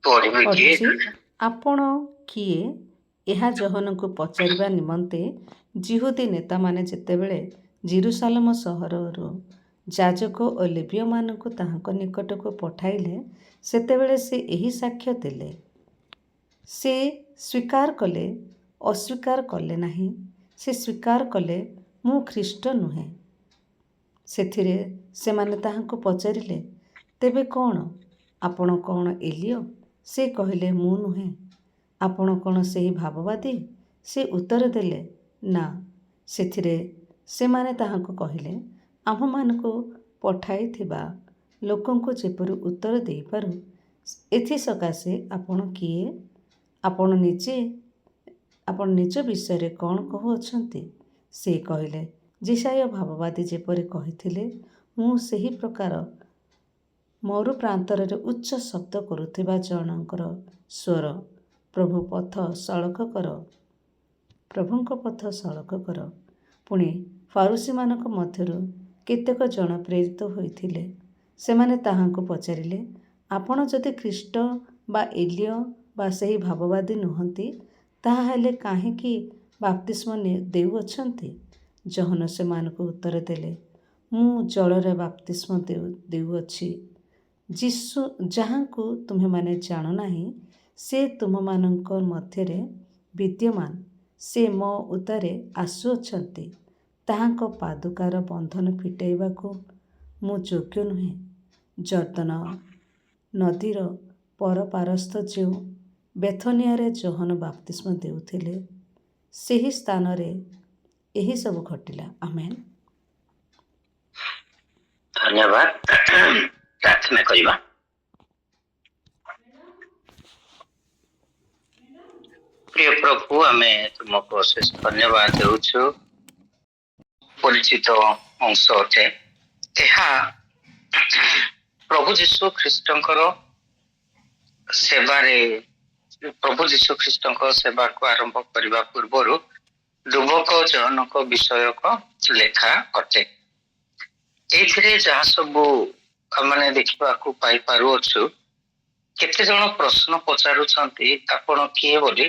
ପଢ଼ୁଛି। ଆପଣ କିଏ? ଏହା ଯୋହନଙ୍କୁ ପଚାରିବା ନିମନ୍ତେ ଯିହୁଦୀ ନେତାମାନେ ଯେତେବେଳେ ଜେରୁସାଲେମ ସହରରୁ ଯାଜକ ଓ ଲେବୀୟମାନଙ୍କୁ ତାହାଙ୍କ ନିକଟକୁ ପଠାଇଲେ, ସେତେବେଳେ ସେ ଏହି ସାକ୍ଷ୍ୟ ଦେଲେ। ସେ ସ୍ୱୀକାର କଲେ, ଅସ୍ୱୀକାର କଲେ ନାହିଁ। ସେ ସ୍ୱୀକାର କଲେ, ମୁଁ ଖ୍ରୀଷ୍ଟ ନୁହେଁ। ସେଥିରେ ସେମାନେ ତାହାଙ୍କୁ ପଚାରିଲେ, ତେବେ କ'ଣ? ଆପଣ କ'ଣ ଏଲିୟ? ସେ କହିଲେ, ମୁଁ ନୁହେଁ। ଆପଣ କ'ଣ ସେହି ଭାବବାଦୀ? ସେ ଉତ୍ତର ଦେଲେ, ନା। ସେଥିରେ ସେମାନେ ତାହାଙ୍କୁ କହିଲେ, ଆମ୍ଭମାନଙ୍କୁ ପଠାଇଥିବା ଲୋକଙ୍କୁ ଯେପରି ଉତ୍ତର ଦେଇପାରୁ, ଏଥିସକାଶେ ଆପଣ କିଏ? ଆପଣ ନିଜ ବିଷୟରେ କ'ଣ କହୁଅଛନ୍ତି? ସେ କହିଲେ, ଯେଶାୟା ଭାବବାଦୀ ଯେପରି କହିଥିଲେ, ମୁଁ ସେହି ପ୍ରକାର ମରୁପ୍ରାନ୍ତରରେ ଉଚ୍ଚ ଶବ୍ଦ କରୁଥିବା ଜଣଙ୍କର ସ୍ୱର, ପ୍ରଭୁଙ୍କ ପଥ ସଳଖ କର। ପୁଣି ଫାରୁସୀମାନଙ୍କ ମଧ୍ୟରୁ କେତେକ ଜଣ ପ୍ରେରିତ ହୋଇଥିଲେ। ସେମାନେ ତାହାଙ୍କୁ ପଚାରିଲେ, ଆପଣ ଯଦି ଖ୍ରୀଷ୍ଟ ବା ଏଲିୟ ବା ସେହି ଭାବବାଦୀ ନୁହନ୍ତି, ତାହାହେଲେ କାହିଁକି ବାପ୍ତିସ୍ମ ଦେଉଅଛନ୍ତି? ଯୋହନ ସେମାନଙ୍କୁ ଉତ୍ତର ଦେଲେ, ମୁଁ ଜଳରେ ବାପ୍ତିସ୍ମ ଦେଉଅଛି। ଯୀଶୁ ଯାହାଙ୍କୁ ତୁମ୍ଭେମାନେ ଜାଣନାହିଁ, ସେ ତୁମମାନଙ୍କ ମଧ୍ୟରେ ବିଦ୍ୟମାନ। ସେ ମୋ ଉତ୍ତାରେ ଆସୁଅଛନ୍ତି। ତାହାଙ୍କ ପାଦୁକାର ବନ୍ଧନ ଫିଟାଇବାକୁ ମୁଁ ଯୋଗ୍ୟ ନୁହେଁ। ଜର୍ଦ୍ଦନ ନଦୀର ପରପାରସ୍ଥ ଯେଉଁ ବେଥନିଆରେ ଯୋହନ ବାପ୍ତିସ୍ମ ଦେଉଥିଲେ, ସେହି ସ୍ଥାନରେ ଏହିସବୁ ଘଟିଲା। ଆମେନ୍। ଧନ୍ୟବାଦ। ପ୍ରାର୍ଥନା କରିବା। ପ୍ରିୟ ପ୍ରଭୁ, ଆମେ ତୁମକୁ ଅଶେଷ ଧନ୍ୟବାଦ ଦେଉଛୁ। ପରିଚିତ ଅଂଶ ଅଟେ। ଏହା ପ୍ରଭୁ ଯୀଶୁ ଖ୍ରୀଷ୍ଟଙ୍କର ସେବାକୁ ଆରମ୍ଭ କରିବା ପୂର୍ବରୁ ଯୁବକ ଯୋହନଙ୍କ ବିଷୟକ ଲେଖା ଅଟେ। ଏଇଥିରେ ଯାହା ସବୁ ଆମେ ଦେଖିବାକୁ ପାଇପାରୁଅଛୁ, କେତେ ଜଣ ପ୍ରଶ୍ନ ପଚାରୁଛନ୍ତି, ଆପଣ କିଏ ବୋଲି?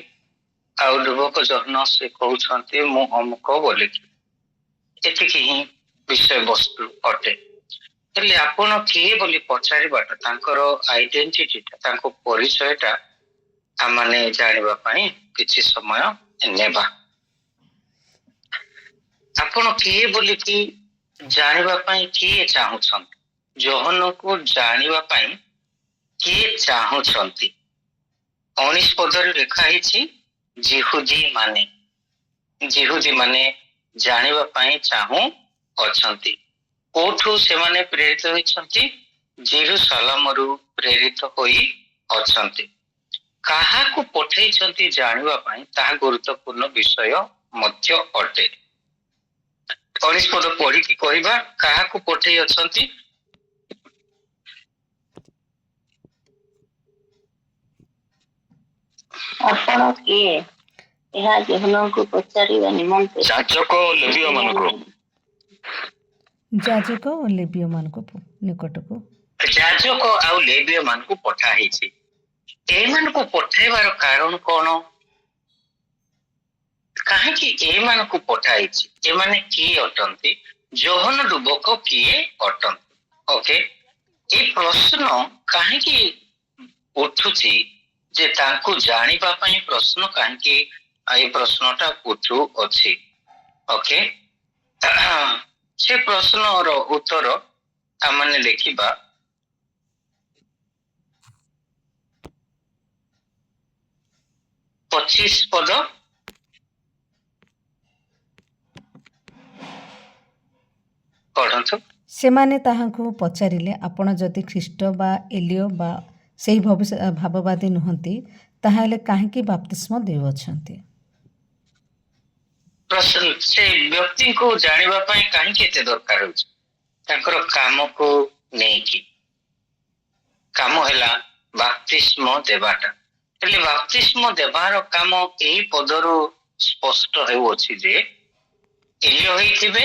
ଆଉ ଯୁବକ ଯୋହନ ସେ କହୁଛନ୍ତି, ମୁଁ ଅମୁକ ବୋଲିକି। ଏତିକି ହିଁ ବିଷୟବସ୍ତୁ ଅଟେ। ହେଲେ ଆପଣ କିଏ ବୋଲି ପଚାରିବାଟା, ତାଙ୍କର ଆଇଡେଣ୍ଟିଟିଟା, ତାଙ୍କ ପରିଚୟଟା ଆମେ ଜାଣିବା ପାଇଁ କିଛି ସମୟ ନେବା। ଆପଣ କିଏ ବୋଲିକି ଜାଣିବା ପାଇଁ କିଏ ଚାହୁଁଛନ୍ତି? ଯୋହନକୁ ଜାଣିବା ପାଇଁ କିଏ ଚାହୁଁଛନ୍ତି? 19 ପଦରେ ଲେଖା ହେଇଛି, ଯିହୁଦୀ ମାନେ ଜାଣିବା ପାଇଁ ଚାହୁଁ ଅଛନ୍ତି। କୋଉଠୁ ସେମାନେ ପ୍ରେରିତ ହୋଇଛନ୍ତି? ଜେରୁସାଲେମରୁ ପ୍ରେରିତ ହୋଇ ଅଛନ୍ତି। କାହାକୁ ପଠେଇଛନ୍ତି ଜାଣିବା ପାଇଁ, ତାହା ଗୁରୁତ୍ୱପୂର୍ଣ୍ଣ ବିଷୟ ମଧ୍ୟ ଅଟେ। 19 ପଦ ପଢିକି କହିବା, କାହାକୁ ପଠେଇ ଅଛନ୍ତି? ଆପଣ କିଏ? ଏହା ଯୋହନଙ୍କୁ ପଚାରିବା ନିମନ୍ତେ ଯାଜକ ଓ ଲେବୀୟମାନଙ୍କୁ ନିକଟକୁ ଯାଜକ ଆଉ ଲେବୀୟମାନଙ୍କୁ ପଠା ହେଇଛି। ଏମାନଙ୍କୁ ପଠାଇବାର କାରଣ କ'ଣ? କାହିଁକି ଏମାନଙ୍କୁ ପଠା ହେଇଛି? ଏମାନେ କିଏ ଅଟନ୍ତି? ଯୋହନ ଯୁବକ କିଏ ଅଟନ୍ତି? ଓକେ, এই ପ୍ରଶ୍ନ କାହିଁକି ଉଠୁଛି ଯେ ତାଙ୍କୁ ଜାଣିବା ପାଇଁ ପ୍ରଶ୍ନ କାହିଁକି এই ପ୍ରଶ୍ନଟା ଉଠୁଅଛି? ଓକେ, ସେ ପ୍ରଶ୍ନର ଉତ୍ତର ଆମେ ଲେଖିବା। 25 ପଦ ପଢ଼ନ୍ତୁ। ସେମାନେ ତାହାଙ୍କୁ ପଚାରିଲେ, ଆପଣ ଯଦି ଖ୍ରୀଷ୍ଟ ବା ଏଲିୟ ବା ସେହି ଭାବବାଦୀ ନୁହନ୍ତି, ତାହେଲେ କାହିଁକି ବାପ୍ତିସ୍ମ ଦେଉଅଛନ୍ତି? ସେ ବ୍ୟକ୍ତିଙ୍କୁ ଜାଣିବା ପାଇଁ କାହିଁକି ଏତେ ଦରକାର ହେଉଛି? ତାଙ୍କର କାମକୁ ନେଇକି। କାମ ହେଲା ବାପ୍ତିସ୍ମ ଦେବାଟା। ହେଲେ ବାପ୍ତିସ୍ମ ଦେବାର କାମ ଏହି ପଦରୁ ସ୍ପଷ୍ଟ ହେଉଅଛି ଯେ ଏଲିୟ ହେଇଥିବେ,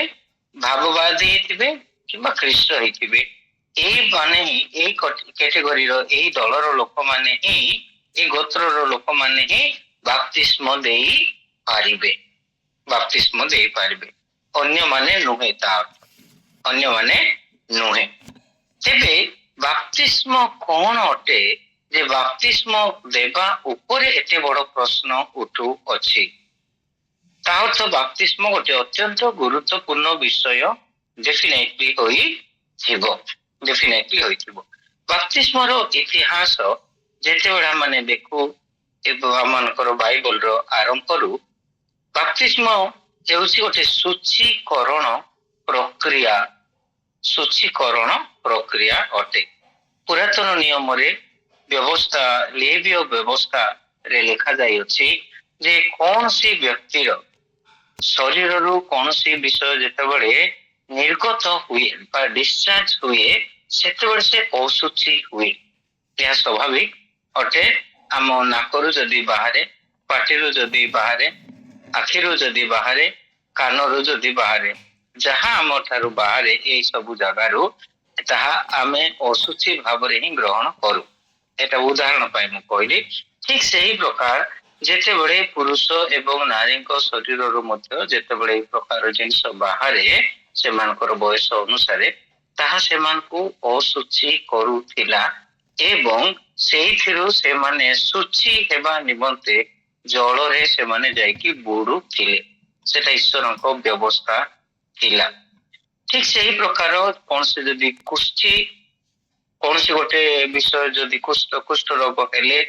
ଭାବବାଦୀ ହେଇଥିବେ କିମ୍ବା ଖ୍ରୀଷ୍ଟ ହେଇଥିବେ। ମାନେ ହିଁ ଏଇ କ୍ୟାଟେଗୋରୀର ଏଇ ଦଳର ଲୋକମାନେ ହିଁ ଏଇ ଗୋତ୍ରର ଲୋକମାନେ ହିଁ ବାପ୍ତିସ୍ମ ଦେଇ ପାରିବେ, ବାପ୍ତିସ୍ମ ଦେଇପାରିବେ, ଅନ୍ୟମାନେ ନୁହେଁ। ତା ଅର୍ଥ ଅନ୍ୟମାନେ ନୁହେଁ। ତେବେ ବାପ୍ତିସ୍ମ କଣ ଅଟେ ଯେ ବାପ୍ତିସ୍ମ ଦେବା ଉପରେ ଏତେ ବଡ ପ୍ରଶ୍ନ ଉଠୁଅଛି? ତା ଅର୍ଥ ବାପ୍ତିସ୍ମ ଗୋଟେ ଅତ୍ୟନ୍ତ ଗୁରୁତ୍ୱପୂର୍ଣ୍ଣ ବିଷୟ ଡେଫିନେଟଲି ହୋଇଥିବ। ବାପ୍ତିସ୍ମର ଇତିହାସ ଯେତେବେଳେ ଆମେ ଦେଖୁ ଆମମାନଙ୍କର ବାଇବଲର ଆରମ୍ଭରୁ, ବାପ୍ତିସ୍ମ ହେଉଛି ଗୋଟେ ଶୁଚୀକରଣ ପ୍ରକ୍ରିୟା ଅଟେ। ପୁରାତନ ନିୟମରେ ଲେବୀୟ ବ୍ୟବସ୍ଥାରେ ଲେଖାଯାଇଅଛି ଯେ କୌଣସି ବ୍ୟକ୍ତିର ଶରୀରରୁ କୌଣସି ବିଷୟ ଯେତେବେଳେ ନିର୍ଗତ ହୁଏ ବା ଡିସଚାର୍ଜ ହୁଏ, ସେତେବେଳେ ସେ ଅଶୁଚି ହୁଏ। ଏହା ସ୍ୱାଭାବିକ ଅଟେ। ଆମ ନାକରୁ ଯଦି ବାହାରେ, ପାଟିରୁ ଯଦି ବାହାରେ, ଆଖିରୁ ଯଦି ବାହାରେ, କାନରୁ ଯଦି ବାହାରେ, ଯାହା ଆମ ଠାରୁ ବାହାରେ ଏଇ ସବୁ ଜାଗାରୁ, ତାହା ଆମେ ଅଶୁଚି ଭାବରେ ହିଁ ଗ୍ରହଣ କରୁ। ଏଟା ଉଦାହରଣ ପାଇଁ ମୁଁ କହିଲି। ଠିକ ସେହି ପ୍ରକାର ଯେତେବେଳେ ପୁରୁଷ ଏବଂ ନାରୀଙ୍କ ଶରୀରରୁ ମଧ୍ୟ ଯେତେବେଳେ ଏଇ ପ୍ରକାର ଜିନିଷ ବାହାରେ ସେମାନଙ୍କର ବୟସ ଅନୁସାରେ, ତାହା ସେମାନଙ୍କୁ ଅଶୁଚି କରୁଥିଲା ଏବଂ ସେଇଥିରୁ ସେମାନେ ଶୁଚି ହେବା ନିମନ୍ତେ ଜଳରେ ସେମାନେ ଯାଇକି ବୁଡୁଥିଲେ। ସେଟା ଈଶ୍ୱରଙ୍କ ବ୍ୟବସ୍ଥା ଥିଲା। ଠିକ ସେହି ପ୍ରକାର କୌଣସି ଗୋଟେ ବିଷୟ ଯଦି କୁଷ୍ଠ ରୋଗ ହେଲେ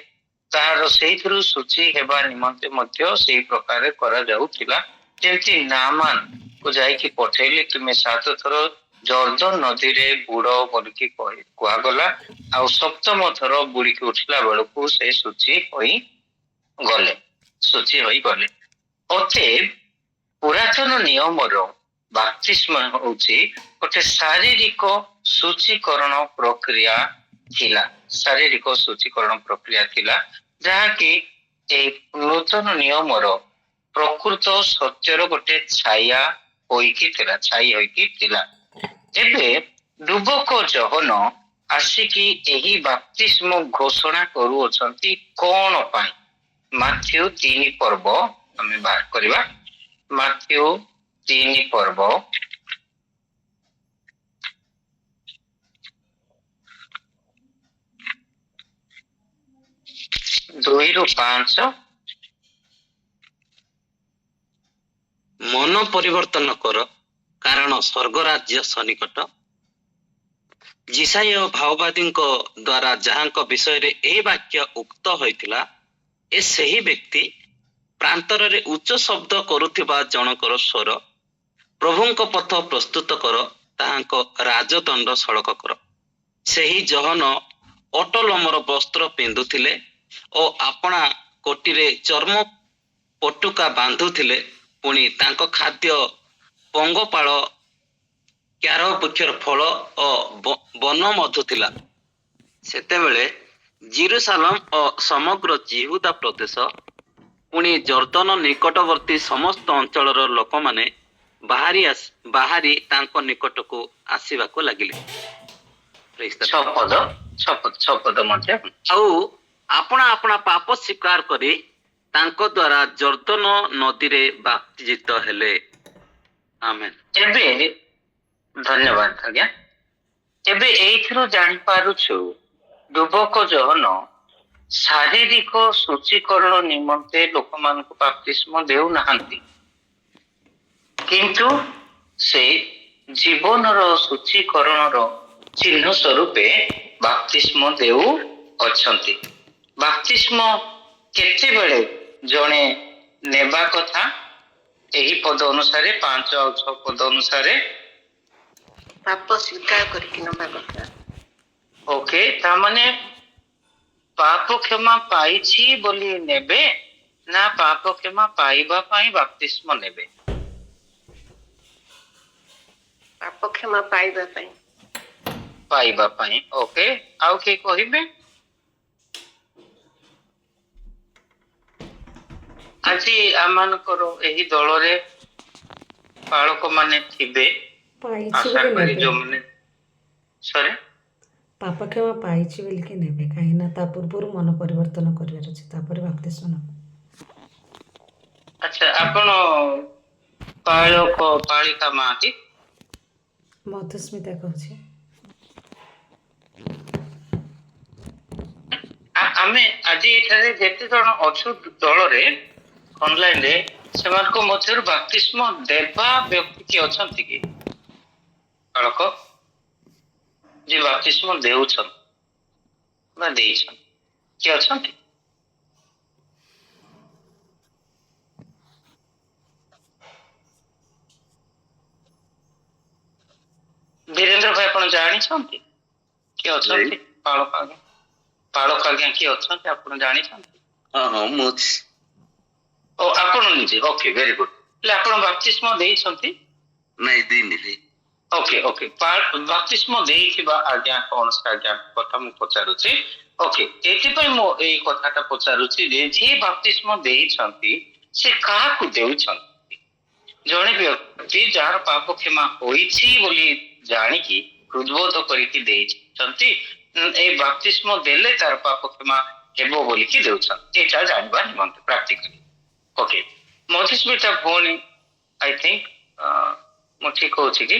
ତାହାର ସେଇଥିରୁ ଶୁଚି ହେବା ନିମନ୍ତେ ମଧ୍ୟ ସେଇ ପ୍ରକାର କରାଯାଉଥିଲା। ଯେମିତି ନାମାନ କୁ ଯାଇକି ପଠେଇଲେ, ତୁମେ 7 ଥର ଜର୍ଦ୍ଦନ ନଦୀରେ ବୁଡ ବୋଲିକି କୁହାଗଲା, ଆଉ 7ମ ଥର ବୁଡିକି ଉଠିଲା ବେଳକୁ ସେ ଶୁଚି ହୋଇଗଲେ। ଅତଏବ ପୁରାତନ ନିୟମର ବାପ୍ତିସ୍ମ ହଉଛି ଗୋଟେ ଶାରୀରିକ ଶୁଚୀକରଣ ପ୍ରକ୍ରିୟା ଥିଲା, ଯାହାକି ଏଇ ନୂତନ ନିୟମର ପ୍ରକୃତ ସତ୍ୟର ଗୋଟେ ଛାଇ ହୋଇକି ଥିଲା। ଏବେ ଯୁବକ ଯୋହନ ଆସିକି ଏହି ବାପ୍ତିସ୍ମ ଘୋଷଣା କରୁଅଛନ୍ତି କଣ ପାଇଁ? ମାଥ୍ୟୁ 3 ପର୍ବ ଆମେ ବାହାର କରିବା। ମାଥ୍ୟୁ 3 ପର୍ବ 2-5। ମନ ପରିବର୍ତ୍ତନ କର, କାରଣ ସ୍ୱର୍ଗରାଜ୍ୟ ସନ୍ନିକଟ। ଯିଶାୟ ଭାବବାଦୀଙ୍କ ଦ୍ୱାରା ଯାହାଙ୍କ ବିଷୟରେ ଏହି ବାକ୍ୟ ଉକ୍ତ ହୋଇଥିଲା, ଏ ସେହି ବ୍ୟକ୍ତି ପ୍ରାନ୍ତରରେ ଉଚ୍ଚ ଶବ୍ଦ କରୁଥିବା ଜଣକର ସ୍ୱର, ପ୍ରଭୁଙ୍କ ପଥ ପ୍ରସ୍ତୁତ କର, ତାହାଙ୍କ ରାଜଦଣ୍ଡ ସଳକ କର। ସେହି ଯୋହନ ଅଟଲୋମର ବସ୍ତ୍ର ପିନ୍ଧୁଥିଲେ ଓ ଆପଣା କୋଟିରେ ଚର୍ମ ପଟୁକା ବାନ୍ଧୁଥିଲେ। ପୁଣି ତାଙ୍କ ଖାଦ୍ୟ ପଙ୍ଗପାଳ, କ୍ୟାର ବୃକ୍ଷର ଫଳ ଓ ବନମଧୁ ଥିଲା। ସେତେବେଳେ ଜେରୁସାଲେମ ଓ ସମଗ୍ର ଯିହୁଦା ପ୍ରଦେଶ, ପୁଣି ଜର୍ଦ୍ଦନ ନିକଟବର୍ତ୍ତୀ ସମସ୍ତ ଅଞ୍ଚଳର ଲୋକମାନେ ବାହାରି ତାଙ୍କ ନିକଟକୁ ଆସିବାକୁ ଲାଗିଲେ। ଛପଦ ମଧ୍ୟ ଆଉ ଆପଣା ଆପଣା ପାପ ସ୍ୱୀକାର କରି ତାଙ୍କ ଦ୍ୱାରା ଜର୍ଦ୍ଦନ ନଦୀରେ ବାପ୍ତିଜିତ ହେଲେ। ଆମେନ୍। ଏବେ ଧନ୍ୟବାଦ ଆଜ୍ଞା। ଏବେ ଏଇଥିରୁ ଜାଣିପାରୁଛୁ ଯୁବକ ଯୋହନ ଶାରୀରିକ ଶୁଚୀକରଣ ନିମନ୍ତେ ଲୋକମାନଙ୍କୁ ବାପ୍ତିସ୍ମ ଦେଉନାହାନ୍ତି, କିନ୍ତୁ ସେ ଜୀବନର ଶୁଚୀକରଣର ଚିହ୍ନ ସ୍ୱରୂପେ ବାପ୍ତିସ୍ମ ଦେଉଅଛନ୍ତି। ବାପ୍ତିସ୍ମ କେତେବେଳେ ଜଣେ ନେବା କଥା? ଏହି ପଦ ଅନୁସାରେ 5 ଆଉ 6 ପଦ ଅନୁସାରେ ପାପ ସ୍ୱୀକାର କରିକି ନେବା କଥା। ଓକେ, ତାମାନେ ପାପ କ୍ଷମା ପାଇଛି ବୋଲି ନେବେ ନା ପାପ କ୍ଷମା ପାଇବା ପାଇଁ ବାପ୍ତିସ୍ମ ନେବେ? ପାପ କ୍ଷମା ପାଇବା ପାଇଁ। ଓକେ, ଆଉ କିଏ କହିବେ? ଆଜି ଆମମାନଙ୍କର ଏହି ଦଳରେ ପାଳକ ମାନେ ଥିବେ, ଆଶା କରି ଯୋଉମାନେ ପାପ କ୍ଷମା ପାଇଛି ବୋଲିକି ନେବେ, କାହିଁକିନା ତା ପୂର୍ବରୁ ମନ ପରିବର୍ତ୍ତନ କରିବାର ଅଛି, ତାପରେ ବାପ୍ତିସ୍ମ ନେବେ। ଆଚ୍ଛା, ଆପଣ ପାଳିକା ମାଟି ମଧୁସ୍ମିତା କହୁଛି। ଆମେ ଆଜି ଏଠାରେ ଯେତେ ଜଣ ଅଛୁ ଦଳରେ ଅନଲାଇନରେ, ସେମାନଙ୍କ ମଧ୍ୟରୁ ବାପ୍ତିସ୍ମ ଦେବା ବ୍ୟକ୍ତି କିଏ ଅଛନ୍ତି କି? ବାଳକ ଯିଏ ବାପ୍ତିସ୍ମ ଦେଉଛନ୍ତି ବା ଦେଇଛନ୍ତି କିଏ ଅଛନ୍ତି? ବୀରେନ୍ଦ୍ର ଭାଇ, ଆପଣ ଜାଣିଛନ୍ତି କିଏ ଅଛନ୍ତି? ପାଳକ ଆଜ୍ଞା କିଏ ଅଛନ୍ତି ଆପଣ ଜାଣିଛନ୍ତି? ହଁ ମୁଁ ଓ ଆପଣ ନିଜେ? Okay, very good. ହେଲେ ଆପଣ ବାପ୍ତିସ୍ମ ଦେଇଛନ୍ତି? ନାଇଁ ଦେଇନି ଭାଇ। ଓକେ ଓକେ, ବାପ୍ତିସ୍ମ ଦେଇଥିବା ଆଜ୍ଞା କୌଣସି ଆଜ୍ଞା କଥା ମୁଁ ପଚାରୁଛି। ଓକେ, ଏଥିପାଇଁ ମୁଁ ଏଇ କଥାଟା ପଚାରୁଛି ଯେ ଯିଏ ବାପ୍ତିସ୍ମ ଦେଇଛନ୍ତି ସେ କାହାକୁ ଦେଉଛନ୍ତି? ଜଣେ ବ୍ୟକ୍ତି ଯାହାର ପାପ କ୍ଷମା ହୋଇଛି ବୋଲି ଜାଣିକି ହୃଦବୋଧ କରିକି ଦେଇଛନ୍ତି, ଏଇ ବାପ୍ତିସ୍ମ ଦେଲେ ତାର ପାପ କ୍ଷମା ହେବ ବୋଲିକି ଦେଉଛନ୍ତି, ଏଇଟା ଜାଣିବା ନିମନ୍ତେ ପ୍ରାକ୍ଟିକାଲି। ଓକେ, ମଧୁସ୍ମିତା ଭଉଣୀ, ଆଇ ଥିଙ୍କ ମୁଁ ଠିକ କହୁଛି କି?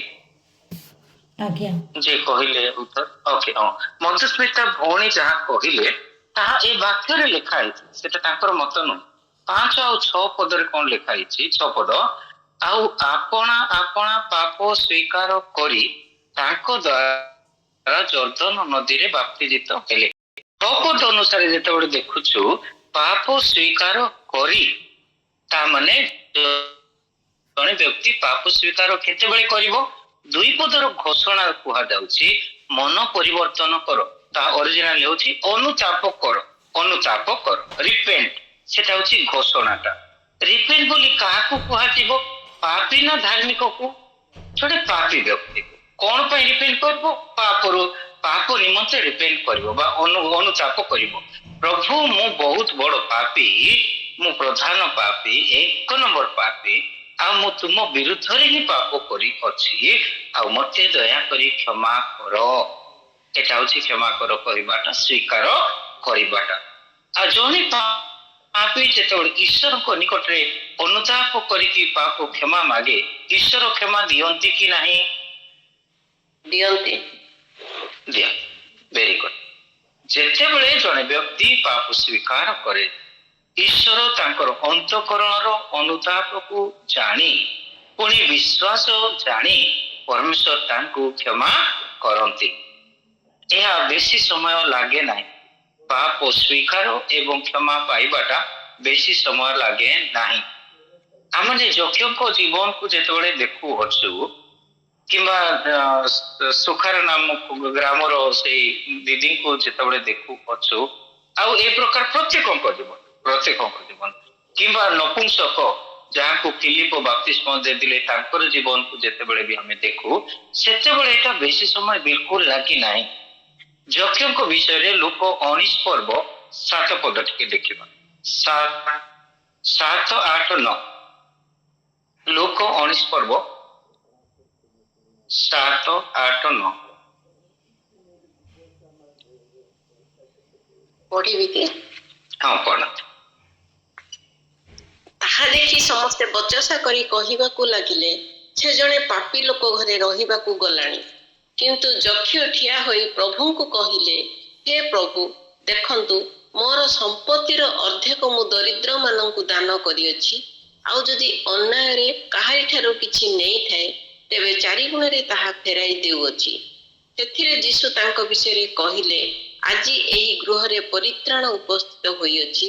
ଆଜ୍ଞା। ଯିଏ କହିଲେ ଉତ୍ତର, ଓକେ, ହଁ, ମଧୁସ୍ମିତା ଭଉଣୀ ଯାହା କହିଲେ ତାହା ଏ ବାକ୍ୟରେ ଲେଖା ହେଇଛି, ସେଟା ତାଙ୍କର ମତ ନୁହେଁ। 5 ଆଉ 6 ପଦରେ କଣ ଲେଖା ହେଇଛି? 6 ପଦ, ଆଉ ଆପଣା ଆପଣା ପାପ ସ୍ୱୀକାର କରି ତାଙ୍କ ଦ୍ୱାରା ଜର୍ଦ୍ଦନ ନଦୀରେ ବାପ୍ତିଜିତ ହେଲେ। 6 ପଦ ଅନୁସାରେ ଯେତେବେଳେ ଦେଖୁଛୁ, ପାପ ସ୍ୱୀକାର କରି, ତା ମାନେ ଜଣେ ବ୍ୟକ୍ତି ପାପ ସ୍ୱୀକାର କେତେବେଳେ କରିବ? 2 ପଦର ଘୋଷଣା କୁହାଯାଉଛି ମନ ପରିବର୍ତ୍ତନ କର, ତା ଅରିଜିନାଲ ହେଉଛି ଅନୁତାପ କର, ଅନୁତାପ କର, ରିପେଣ୍ଟ, ସେଟା ହେଉଛି ଘୋଷଣାଟା। ରିପେଣ୍ଟ ବୋଲି କାହାକୁ କୁହାଯିବ? ପାପୀ ନା ଧାର୍ମିକକୁ? ଜଣେ ପାପୀ ବ୍ୟକ୍ତି କଣ ପାଇଁ ରିପେଣ୍ଟ କରିବ? ପାପ ନିମନ୍ତେ ରିପେଣ୍ଟ କରିବ ବା ଅନୁତାପ କରିବ। ପ୍ରଭୁ, ମୁଁ ବହୁତ ବଡ ପାପୀ, ମୁଁ ପ୍ରଧାନ ପାପୀ, 1 ନମ୍ବର ପାପୀ, ଆଉ ମୁଁ ତୁମ ବିରୁଦ୍ଧରେ ହିଁ ପାପ କରିଅଛି, ଆଉ ମତେ ଦୟାକରି କ୍ଷମା କର। ଏଟା ହଉଛି କ୍ଷମା କର କହିବାଟା, ସ୍ୱୀକାର କରିବାଟା। ଆଉ ଜଣେ ପାପୀ ଯେତେବେଳେ ଈଶ୍ୱରଙ୍କ ନିକଟରେ ଅନୁତାପ କରିକି ପାପ କ୍ଷମା ମାଗେ, ଈଶ୍ୱର କ୍ଷମା ଦିଅନ୍ତି କି ନାହିଁ? ଦିଅନ୍ତି। Very good. ଯେତେବେଳେ ଜଣେ ବ୍ୟକ୍ତି ପାପ ସ୍ୱୀକାର କରେ, ଈଶ୍ୱର ତାଙ୍କର ଅନ୍ତଃକରଣର ଅନୁତାପକୁ ଜାଣି, ପୁଣି ବିଶ୍ୱାସ ଜାଣି ପରମେଶ୍ୱର ତାଙ୍କୁ କ୍ଷମା କରନ୍ତି। ଏହା ବେଶୀ ସମୟ ଲାଗେ ନାହିଁ। ପାପ ସ୍ୱୀକାର ଏବଂ କ୍ଷମା ପାଇବାଟା ବେଶୀ ସମୟ ଲାଗେ ନାହିଁ। ଆମେ ଯକ୍ଷଙ୍କ ଜୀବନକୁ ଯେତେବେଳେ ଦେଖୁଅଛୁ, କିମ୍ବା ସୁଖାର ନାମକ ଗ୍ରାମର ସେଇ ଦିଦିଙ୍କୁ ଯେତେବେଳେ ଦେଖୁଅଛୁ, ଆଉ ଏ ପ୍ରକାର ପ୍ରତ୍ୟେକଙ୍କ ଜୀବନ, କିମ୍ବା ନପୁଂସକ ଯାହାକୁ ଫିଲିପ ବାପ୍ତିସ୍ମ ଦେଇଥିଲେ ତାଙ୍କର ଜୀବନକୁ ଯେତେବେଳେ ବି ଆମେ ଦେଖୁ, ସେତେବେଳେ ଏଟା ବେଶୀ ସମୟ ବିଲକୁଲ ଲାଗି ନାହିଁ। ଯକ୍ଷଙ୍କ ବିଷୟରେ ଲୁକ 19 ପର୍ବ 7 ପଦ ଟିକେ ଦେଖିବା। 7, 8, 9। ଲୁକ 19 ପର୍ବ 7, 8, 9। ପଢିବି କି? ହଁ, ପଢନ୍ତୁ। ତାହା ଦେଖି ସମସ୍ତେ ବଚସା କରି କହିବାକୁ ଲାଗିଲେ, ସେ ଜଣେ ପାପୀ ଲୋକ ଘରେ ରହିବାକୁ ଗଲାଣି। କିନ୍ତୁ ଯକ୍ଷ ଠିଆ ହୋଇ ପ୍ରଭୁଙ୍କୁ କହିଲେ, ହେ ପ୍ରଭୁ, ଦେଖନ୍ତୁ, ମୋର ସମ୍ପତ୍ତିର ଅର୍ଦ୍ଧେକ ମୁଁ ଦରିଦ୍ରମାନଙ୍କୁ ଦାନ କରିଅଛି। ଆଉ ଯଦି ଅନ୍ୟାୟରେ କାହାରିଠାରୁ କିଛି ନେଇଥାଏ, ତେବେ 4 ଗୁଣରେ ତାହା ଫେରାଇ ଦେଉଅଛି। ସେଥିରେ ଯୀଶୁ ତାଙ୍କ ବିଷୟରେ କହିଲେ, ଆଜି ଏହି ଗୃହରେ ପରିତ୍ରାଣ ଉପସ୍ଥିତ ହୋଇଅଛି,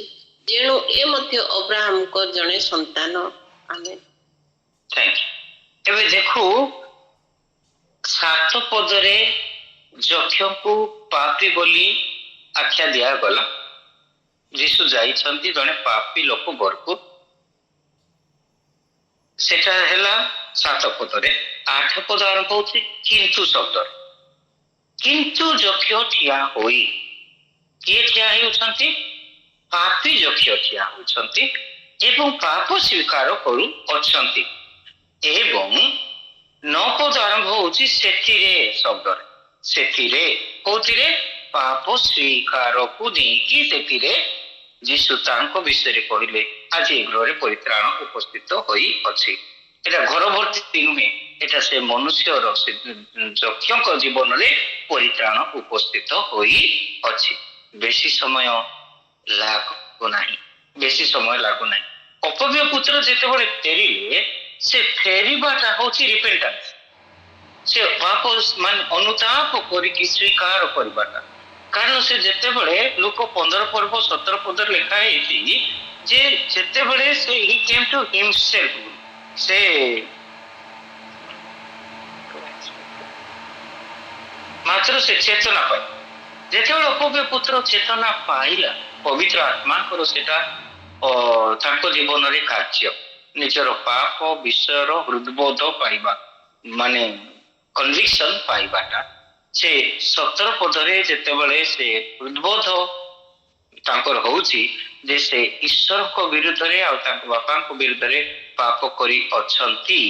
ଯେଣୁ ଏ ମଧ୍ୟ ଅବ୍ରାହମଙ୍କ ଜଣେ ସନ୍ତାନ। ଆମେନ୍। ଏବେ ଦେଖୁ 7 ପଦରେ ଯକ୍ଷଙ୍କୁ ପାପୀ ବୋଲି ଆଖ୍ୟା ଦିଆଗଲା। ଯୀଶୁ ଯାଇଛନ୍ତି ଜଣେ ପାପୀ ଲୋକ ଘରକୁ, ସେଟା ହେଲା 7 ପଦରେ। 8 ପଦ ଆରମ୍ଭ ହଉଛି କିନ୍ତୁ ଶବ୍ଦରେ। କିନ୍ତୁ ଯକ୍ଷ ଠିଆ ହୋଇ, କିଏ ଠିଆ ହେଉଛନ୍ତି? ପାପୀ ଯକ୍ଷ ଠିଆ ହେଉଛନ୍ତି ଏବଂ ପାପ ସ୍ୱୀକାର କରୁଅଛନ୍ତି। ଏବଂ 9 ପଦ ଆରମ୍ଭ ହଉଛି ସେଥିରେ ଶବ୍ଦରେ। ସେଥିରେ କୋଉଥିରେ ପାପ ସ୍ୱୀକାରକୁ ନେଇକି ସେଥିରେ ଯୀଶୁ ତାଙ୍କ ବିଷୟରେ କହିଲେ ଆଜି ଏ ଗୃହରେ ପରିତ୍ରାଣ ଉପସ୍ଥିତ ହୋଇଅଛି। ଏଟା ଘର ଭର୍ତ୍ତି ନୁହେଁ, ଏଟା ସେ ମନୁଷ୍ୟର ସେ ଯକ୍ଷଙ୍କ ଜୀବନରେ ପରିତ୍ରାଣ ଉପସ୍ଥିତ ହୋଇଅଛି। ବେଶୀ ସମୟ ଲାଗୁନାହିଁ, ବେଶୀ ସମୟ ଲାଗୁନାହିଁ। ଅପବ୍ୟ ପୁତ୍ର ଯେତେବେଳେ ଫେରିଲେ, ସେ ଫେରିବାଟା ହଉଛି ରିପେଣ୍ଟାନ୍ସ, ସେ ପାପ ମାନେ ଅନୁତାପ କରିକି ସ୍ୱୀକାର କରିବାଟା। କାରଣ ସେ ଯେତେବେଳେ ଲୋକ 15 ପର୍ବ 17 ପଦରେ ଲେଖା ହେଇଛି ଯେ ଯେତେବେଳେ ସେ ହି କେମ୍ ଟୁ ହିମସେଲ୍ଫ, ସେ ମାତ୍ର ସେ ଚେତନା ପାଇ, ଯେତେବେଳେ ଅପବ୍ୟ ପୁତ୍ର ଚେତନା ପାଇଲା, ପବିତ୍ର ଆତ୍ମାଙ୍କର ସେଟା ତାଙ୍କ ଜୀବନରେ କାର୍ଯ୍ୟ, ନିଜର ପାପ ବିଷୟର ହୃଦବୋଧ ପାଇବା, ମାନେ କନଭିକ୍ସନ ପାଇବାଟା, ସେ 17 ପଦରେ ଯେତେବେଳେ ସେ ହୃଦବୋଧ ତାଙ୍କର ହଉଛି ଯେ ସେ ଈଶ୍ୱରଙ୍କ ବିରୁଦ୍ଧରେ ଆଉ ତାଙ୍କ ବାପାଙ୍କ ବିରୁଦ୍ଧରେ ପାପ କରି ଅଛନ୍ତି,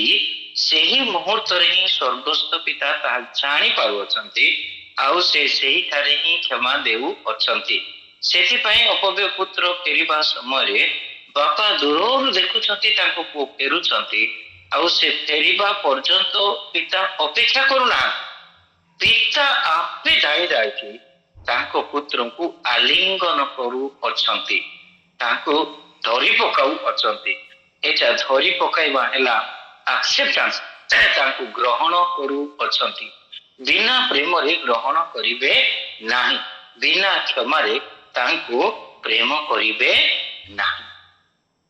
ସେହି ମୁହୂର୍ତ୍ତରେ ହିଁ ସ୍ୱର୍ଗସ୍ଥ ପିତା ତାହା ଜାଣି ପାରୁଅଛନ୍ତି ଆଉ ସେ ସେହିଠାରେ ହିଁ କ୍ଷମା ଦେଉଅଛନ୍ତି। ସେଥିପାଇଁ ଅପବ୍ୟ ପୁତ୍ର ଫେରିବା ସମୟରେ ବାପା ଦୂରରୁ ଦେଖୁଛନ୍ତି ତାଙ୍କ ପୁଅ ଫେରୁଛନ୍ତି, ଆଉ ସେ ଫେରିବା ପର୍ଯ୍ୟନ୍ତ ପିତା ଅପେକ୍ଷା କରୁନାହାନ୍ତି। ପିତା ଆପେ ଯାଇକି ତାଙ୍କ ପୁତ୍ରଙ୍କୁ ଆଲିଙ୍ଗନ କରୁଅଛନ୍ତି, ତାଙ୍କୁ ଧରି ପକାଉଅଛନ୍ତି। ଏଇଟା ଧରି ପକାଇବା ହେଲା ଆକ୍ସେପ୍ଟାନ୍ସ, ତାଙ୍କୁ ଗ୍ରହଣ କରୁଅଛନ୍ତି। ବିନା ପ୍ରେମରେ ଗ୍ରହଣ କରିବେ ନାହିଁ, ବିନା କ୍ଷମାରେ ତାଙ୍କୁ ପ୍ରେମ କରିବେ ନାହିଁ।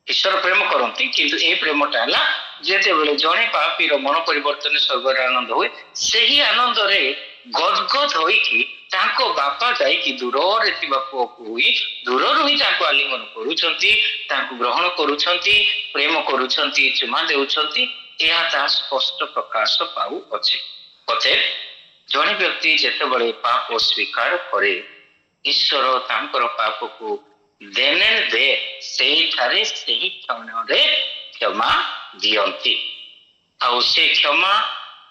ଈଶ୍ୱର ପ୍ରେମ କରନ୍ତି, କିନ୍ତୁ ଏ ପ୍ରେମଟା ହେଲା ଯେତେବେଳେ ଜଣେ ପାପୀର ମନ ପରିବର୍ତ୍ତନ ସ୍ୱର୍ଗରେ ଆନନ୍ଦ ହୁଏ, ସେହି ଆନନ୍ଦରେ ଗଦଗଦ ହୋଇକି ତାଙ୍କ ବାପା ଯାଇକି ଦୂରରେ ଥିବା ପୁଅକୁ ଦୂରରୁ ହିଁ ତାଙ୍କୁ ଆଲିଙ୍ଗନ କରୁଛନ୍ତି, ତାଙ୍କୁ ଗ୍ରହଣ କରୁଛନ୍ତି, ପ୍ରେମ କରୁଛନ୍ତି, ଚୁମା ଦେଉଛନ୍ତି। ଏହା ତାହା ସ୍ପଷ୍ଟ ପ୍ରକାଶ ପାଉଅଛି। ଅତଏବ ଜଣେ ବ୍ୟକ୍ତି ଯେତେବେଳେ ପାପ ସ୍ୱୀକାର କରେ, ଈଶ୍ୱର ତାଙ୍କର ପାପକୁ ଦେନେ ଦେ ସେଇଠାରେ ସେହି କ୍ଷଣରେ କ୍ଷମା ଦିଅନ୍ତି। ଆଉ ସେ କ୍ଷମା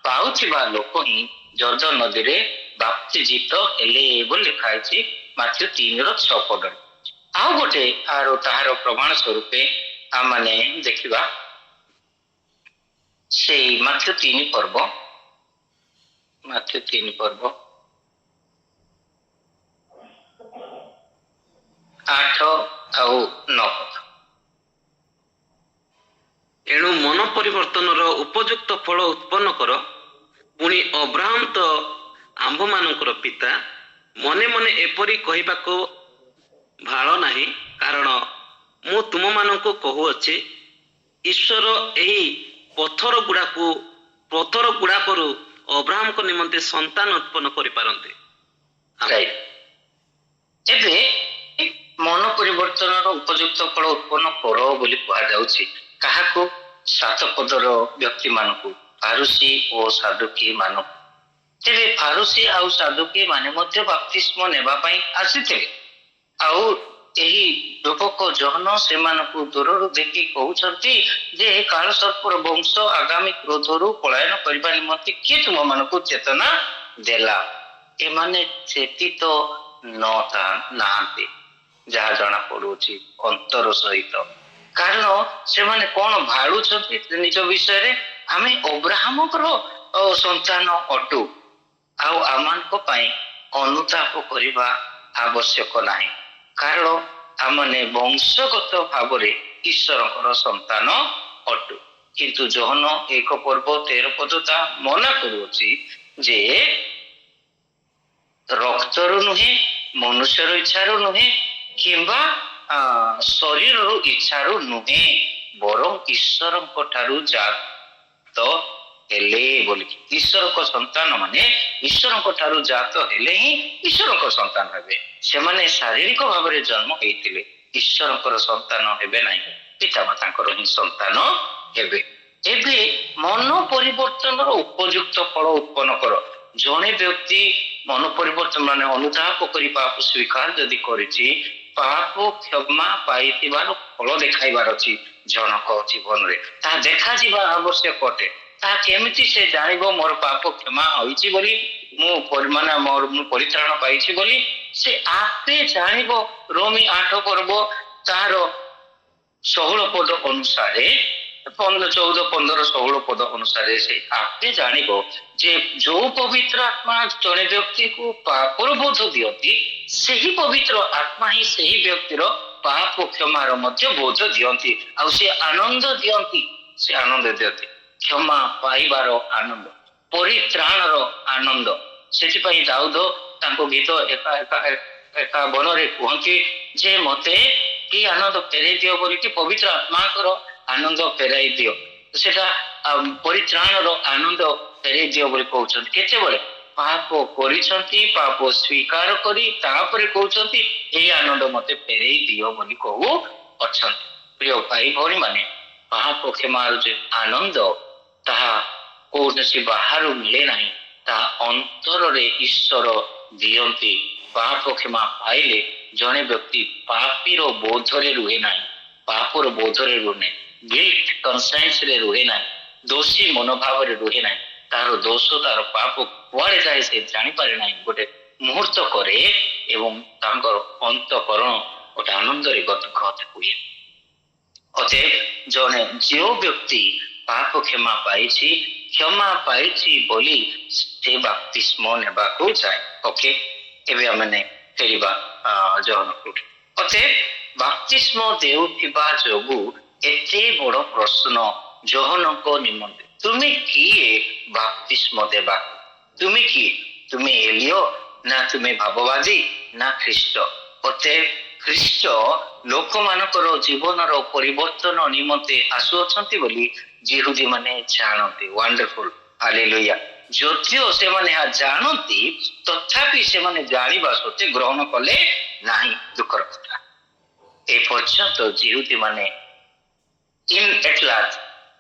ପାଉଥିବା ଲୋକ ହିଁ ଜର୍ଦ୍ଦନ ନଦୀରେ ବାପ୍ତିଜିତ ହେଲେ ବୋଲି ଲେଖା ହେଇଛି ମାଥ୍ୟୁ 3:6 ପଦରେ। ଆଉ ଗୋଟେ ତାହାର ପ୍ରମାଣ ସ୍ୱରୂପେ ଆମମାନେ ଦେଖିବା ସେଇ ମାଥ୍ୟୁ 3 ପର୍ବ 8 ଆଉ 9 ପଦ। ଏଣୁ ମନ ପରିବର୍ତ୍ତନର ଉପଯୁକ୍ତ ଫଳ ଉତ୍ପନ୍ନ କର। ପୁଣି ଅବ୍ରାହମ ତ ଆମ୍ଭମାନଙ୍କର ପିତା। ମନେ ମନେ ଏପରି କହିବାକୁ ଭାଳ ନାହିଁ, କାରଣ ମୁଁ ତୁମମାନଙ୍କୁ କହୁଅଛି, ଈଶ୍ୱର ଏହି ପଥର ଗୁଡାକରୁ ଅବ୍ରାହମଙ୍କ ନିମନ୍ତେ ସନ୍ତାନ ଉତ୍ପନ୍ନ କରିପାରନ୍ତି। ଏବେ ମନ ପରିବର୍ତ୍ତନର ଉପଯୁକ୍ତ ଫଳ ଉତ୍ପନ୍ନ କର ବୋଲି କୁହାଯାଉଛି କାହାକୁ? 7 ପଦର ବ୍ୟକ୍ତି ମାନଙ୍କୁ, ଫାରୁସି ଓ ସାଦୁକି ମାନଙ୍କୁ। ତେବେ ଫାରୁସି ଆଉ ସାଦୁକି ମାନେ ମଧ୍ୟ ବାପ୍ତିସ୍ମ ନେବା ପାଇଁ ଆସିଥିଲେ, ଆଉ ଏହି ଯୁବକ ଜହନ ସେମାନଙ୍କୁ ଦୂରରୁ ଦେଖି କହୁଛନ୍ତି ଯେ କାଳସର୍ପର ବଂଶ ଆଗାମୀ କ୍ରୋଧରୁ ପଳାୟନ କରିବା ନିମନ୍ତେ କିଏ ତୁମମାନଙ୍କୁ ଚେତନା ଦେଲା? ଏମାନେ ଚେତିତ ନାହାନ୍ତି ଯାହା ଜଣା ପଡୁଛି ଅନ୍ତର ସହିତ। କାରଣ ସେମାନେ କଣ ଭାଳୁଛନ୍ତି ନିଜ ବିଷୟରେ? ଆମେ ଅବ୍ରାହମଙ୍କର ସନ୍ତାନ ଅଟୁ, ଆଉ ଆମମାନଙ୍କ ପାଇଁ ଅନୁତାପ କରିବା ଆବଶ୍ୟକ ନାହିଁ, କାରଣ ଆମମାନେ ବଂଶଗତ ଭାବରେ ଈଶ୍ୱରଙ୍କର ସନ୍ତାନ ଅଟୁ। କିନ୍ତୁ ଜହନ 1 ପର୍ବ 13 ପଦ ତା ମନା କରୁଅଛି ଯେ ରକ୍ତରୁ ନୁହେଁ, ମନୁଷ୍ୟର ଇଚ୍ଛାରୁ ନୁହେଁ, କିମ୍ବା ଶରୀରର ଇଚ୍ଛାରୁ ନୁହେଁ, ବରଂ ଈଶ୍ୱରଙ୍କ ଠାରୁ ଜାତ ହେଲେ ବୋଲିକି। ଈଶ୍ୱରଙ୍କ ସନ୍ତାନ ମାନେ ଈଶ୍ୱରଙ୍କ ଠାରୁ ଜାତ ହେଲେ ହିଁ ଈଶ୍ୱରଙ୍କ ସନ୍ତାନ ହେବେ। ସେମାନେ ଶାରୀରିକ ଭାବରେ ଜନ୍ମ ହେଇଥିଲେ, ଈଶ୍ୱରଙ୍କର ସନ୍ତାନ ହେବେ ନାହିଁ, ପିତାମାତାଙ୍କର ହିଁ ସନ୍ତାନ ହେବେ। ଏବେ ମନ ପରିବର୍ତ୍ତନର ଉପଯୁକ୍ତ ଫଳ ଉତ୍ପନ୍ନ କର। ଜଣେ ବ୍ୟକ୍ତି ମନ ପରିବର୍ତ୍ତନ ମାନେ ଅନୁତାପ କରି ପାପ ସ୍ୱୀକାର ଯଦି କରିଛି, ପାପ କ୍ଷମା ପାଇଥିବାର ଫଳ ଦେଖାଇବାର ଅଛି ଜଣକ ଜୀବନରେ, ତାହା ଦେଖାଯିବା ଆବଶ୍ୟକ ଅଟେ। ତାହା କେମିତି ସେ ଜାଣିବ ମୋର ପାପ କ୍ଷମା ହୋଇଛି ବୋଲି, ମୁଁ ପରିତ୍ରାଣ ପାଇଛି ବୋଲି ସେ ଆପେ ଜାଣିବ। ରୋମୀ 8 ପର୍ବ ତାହାର 16 ପଦ ଅନୁସାରେ 14, 15, 16 ପଦ ଅନୁସାରେ ସେ ଆପେ ଜାଣିବ ଯେ ଯୋଉ ପବିତ୍ର ଆତ୍ମା ଜଣେ ବ୍ୟକ୍ତିକୁ ପାପର ବୋଧ ଦିଅନ୍ତି, ସେହି ପବିତ୍ର ଆତ୍ମା ହିଁ ସେହି ବ୍ୟକ୍ତିର ପାପ କ୍ଷମାର ମଧ୍ୟ ବୋଧ ଦିଅନ୍ତି। ଆଉ ସେ ଆନନ୍ଦ ଦିଅନ୍ତି, କ୍ଷମା ପାଇବାର ଆନନ୍ଦ, ପରିତ୍ରାଣର ଆନନ୍ଦ। ସେଥିପାଇଁ ଦାଉଦ ତାଙ୍କ ଗୀତ 51 କୁହନ୍ତି ଯେ ମତେ କି ଆନନ୍ଦ ଫେରାଇ ଦିଅ ବୋଲିକି ପବିତ୍ର ଆତ୍ମାଙ୍କର ଆନନ୍ଦ ଫେରାଇ ଦିଅ। ସେଟା ପରିତ୍ରାଣର ଆନନ୍ଦ ଫେରାଇ ଦିଅ ବୋଲି କହୁଛନ୍ତି। କେତେବେଳେ ପାପ କରିଛନ୍ତି, ପାପ ସ୍ୱୀକାର କରି ତାପରେ କହୁଛନ୍ତି ଏଇ ଆନନ୍ଦ ମତେ ଫେରାଇ ଦିଅ ବୋଲି କହୁ ଅଛନ୍ତି। ପ୍ରିୟ ଭାଇ ଭଉଣୀ ମାନେ, ପାପ କ୍ଷମାର ଯେ ଆନନ୍ଦ ତାହା କୌଣସି ବାହାରୁ ମିଳେ ନାହିଁ, ତାହା ଅନ୍ତରରେ ଈଶ୍ୱର ଦିଅନ୍ତି। ପାପ କ୍ଷମା ପାଇଲେ ଜଣେ ବ୍ୟକ୍ତି ପାପୀର ବୋଧରେ ରୁହେ ନାହିଁ, ପାପର ବୋଧରେ ରୁହେ, ଗିଲ୍ଟ କନସାଇନ୍ସରେ ରୁହେ ନାହିଁ, ଦୋଷୀ ମନୋଭାବରେ ରୁହେ ନାହିଁ। ତାର ଦୋଷ, ତାର ପାପ କୁଆଡେ ଯାଏ ସେ ଜାଣିପାରେ ନାହିଁ। ଗୋଟେ ମୁହୂର୍ତ୍ତ କରେ ଏବଂ ତାଙ୍କର ଅନ୍ତଃକରଣ ଗୋଟେ ଆନନ୍ଦରେ ଗତ ହୁଏ। ଅତଏବ ଜଣେ ଯେଉଁ ବ୍ୟକ୍ତି ପାପ କ୍ଷମା ପାଇଛି ବୋଲି ସେ ବାପ୍ତିସ୍ମ ନେବାକୁ ଯାଏ। ଓକେ, ଏବେ ଆମେ ଫେରିବା ଜହନକୁ। ଅତଏବ ବାପ୍ତିସ୍ମ ଦେଉଥିବା ଯୋଗୁ ଏତେ ବଡ ପ୍ରଶ୍ନ ଜହନଙ୍କ ନିମନ୍ତେ, ତୁମେ କିଏ ବାପ୍ତିସ୍ମ ଦେବାକୁ? ତୁମେ କିଏ? ତୁମେ ଏଲିଓ, ନା ତୁମେ ଭାବବାଦୀ, ନା ଖ୍ରୀଷ୍ଟ? ଅତଏବ ଖ୍ରୀଷ୍ଟ ଲୋକମାନଙ୍କର ଜୀବନର ପରିବର୍ତ୍ତନ ନିମନ୍ତେ ଆସୁଅଛନ୍ତି ବୋଲି ଜିହୁଦୀ ମାନେ ଜାଣନ୍ତି। ୱାଣ୍ଡରଫୁଲ, ହାଲେଲୁୟା। ଯଦିଓ ସେମାନେ ଏହା ଜାଣନ୍ତି, ତଥାପି ସେମାନେ ଜାଣିବା ସତ୍ତ୍ୱେ ଗ୍ରହଣ କଲେ ନାହିଁ। ଦୁଃଖର କଥା, ଏ ପର୍ଯ୍ୟନ୍ତ ଜିହୁଦୀ ମାନେ ଇନ୍ ଏଟଲାଜ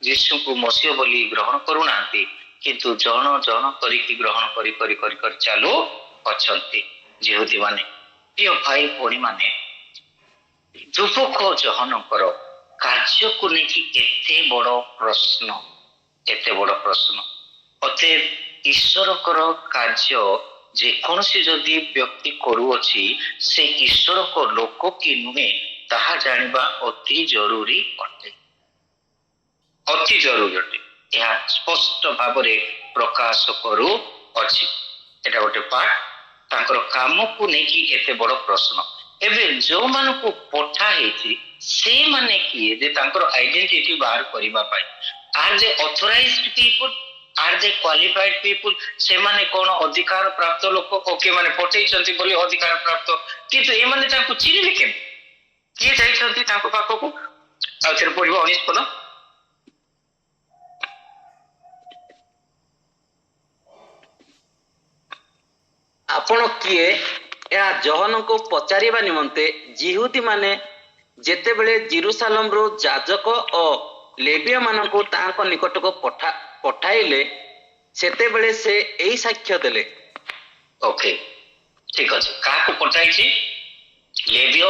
ଯୀଶୁଙ୍କୁ ମସିହ ବୋଲି ଗ୍ରହଣ କରୁନାହାନ୍ତି, କିନ୍ତୁ ଜଣ ଜଣ କରିକି ଗ୍ରହଣ କରି ଚାଲୁ ଅଛନ୍ତି ଜିହୁଦୀ ମାନେ। ପ୍ରିୟ ଭାଇ ଭଉଣୀ ମାନେ, ଯୁବକ ଜହନଙ୍କର କାର୍ଯ୍ୟକୁ ନେଇକି ଏତେ ବଡ ପ୍ରଶ୍ନ। ଅତଏବ ଈଶ୍ୱରଙ୍କର କାର୍ଯ୍ୟ ଯେକୌଣସି ଯଦି ବ୍ୟକ୍ତି କରୁଅଛି, ସେ ଈଶ୍ୱରଙ୍କ ଲୋକ କି ନୁହେଁ ତାହା ଜାଣିବା ଅତି ଜରୁରୀ ଅଟେ। ଏହା ସ୍ପଷ୍ଟ ଭାବରେ ପ୍ରକାଶ କରୁଅଛି। ଏଟା ଗୋଟେ ପାର୍ଟ, ତାଙ୍କର କାମକୁ ନେଇକି ଏତେ ବଡ ପ୍ରଶ୍ନ। ଏବେ ଯୋଉମାନଙ୍କୁ ପଠା ହେଇଛି ସେମାନେ କିଏ ଯେ ତାଙ୍କର ଆଇଡେଣ୍ଟିଟି ବାହାର କରିବା ପାଇଁ? ଆର୍ ଦେ ଅଥରାଇଜ୍ଡ ପିପୁଲ, ଆର୍ ଦେ କ୍ୱାଲିଫାଇଡ ପିପୁଲ? ସେମାନେ କଣ ଅଧିକାର ପ୍ରାପ୍ତ ଲୋକ? ଓକେ, ମାନେ ପଠେଇଛନ୍ତି ବୋଲି ଅଧିକାର ପ୍ରାପ୍ତ, କିନ୍ତୁ ଏମାନେ ତାଙ୍କୁ ଚିହ୍ନିଲେ କେମିତି? କିଏ ଯାଇଛନ୍ତି ତାଙ୍କ ପାଖକୁ? ଆଉ ଥରେ ପଢିବ 19 ପଦ। ଆପଣ କିଏ? ଏହା ଜହନଙ୍କୁ ପଚାରିବା ନିମନ୍ତେ ଜିହୁଦୀ ମାନେ ଯେତେବେଳେ ଜେରୁସାଲେମରୁ ଯାଜକ ଓ ଲେବୀୟ ମାନଙ୍କୁ ତାଙ୍କ ନିକଟକୁ ପଠାଇଲେ, ସେତେବେଳେ ସେ ଏହି ସାକ୍ଷ୍ୟ ଦେଲେ। ଓକେ, ଠିକ ଅଛି। କାହାକୁ ପଠାଇଛି? ଲେବୀୟ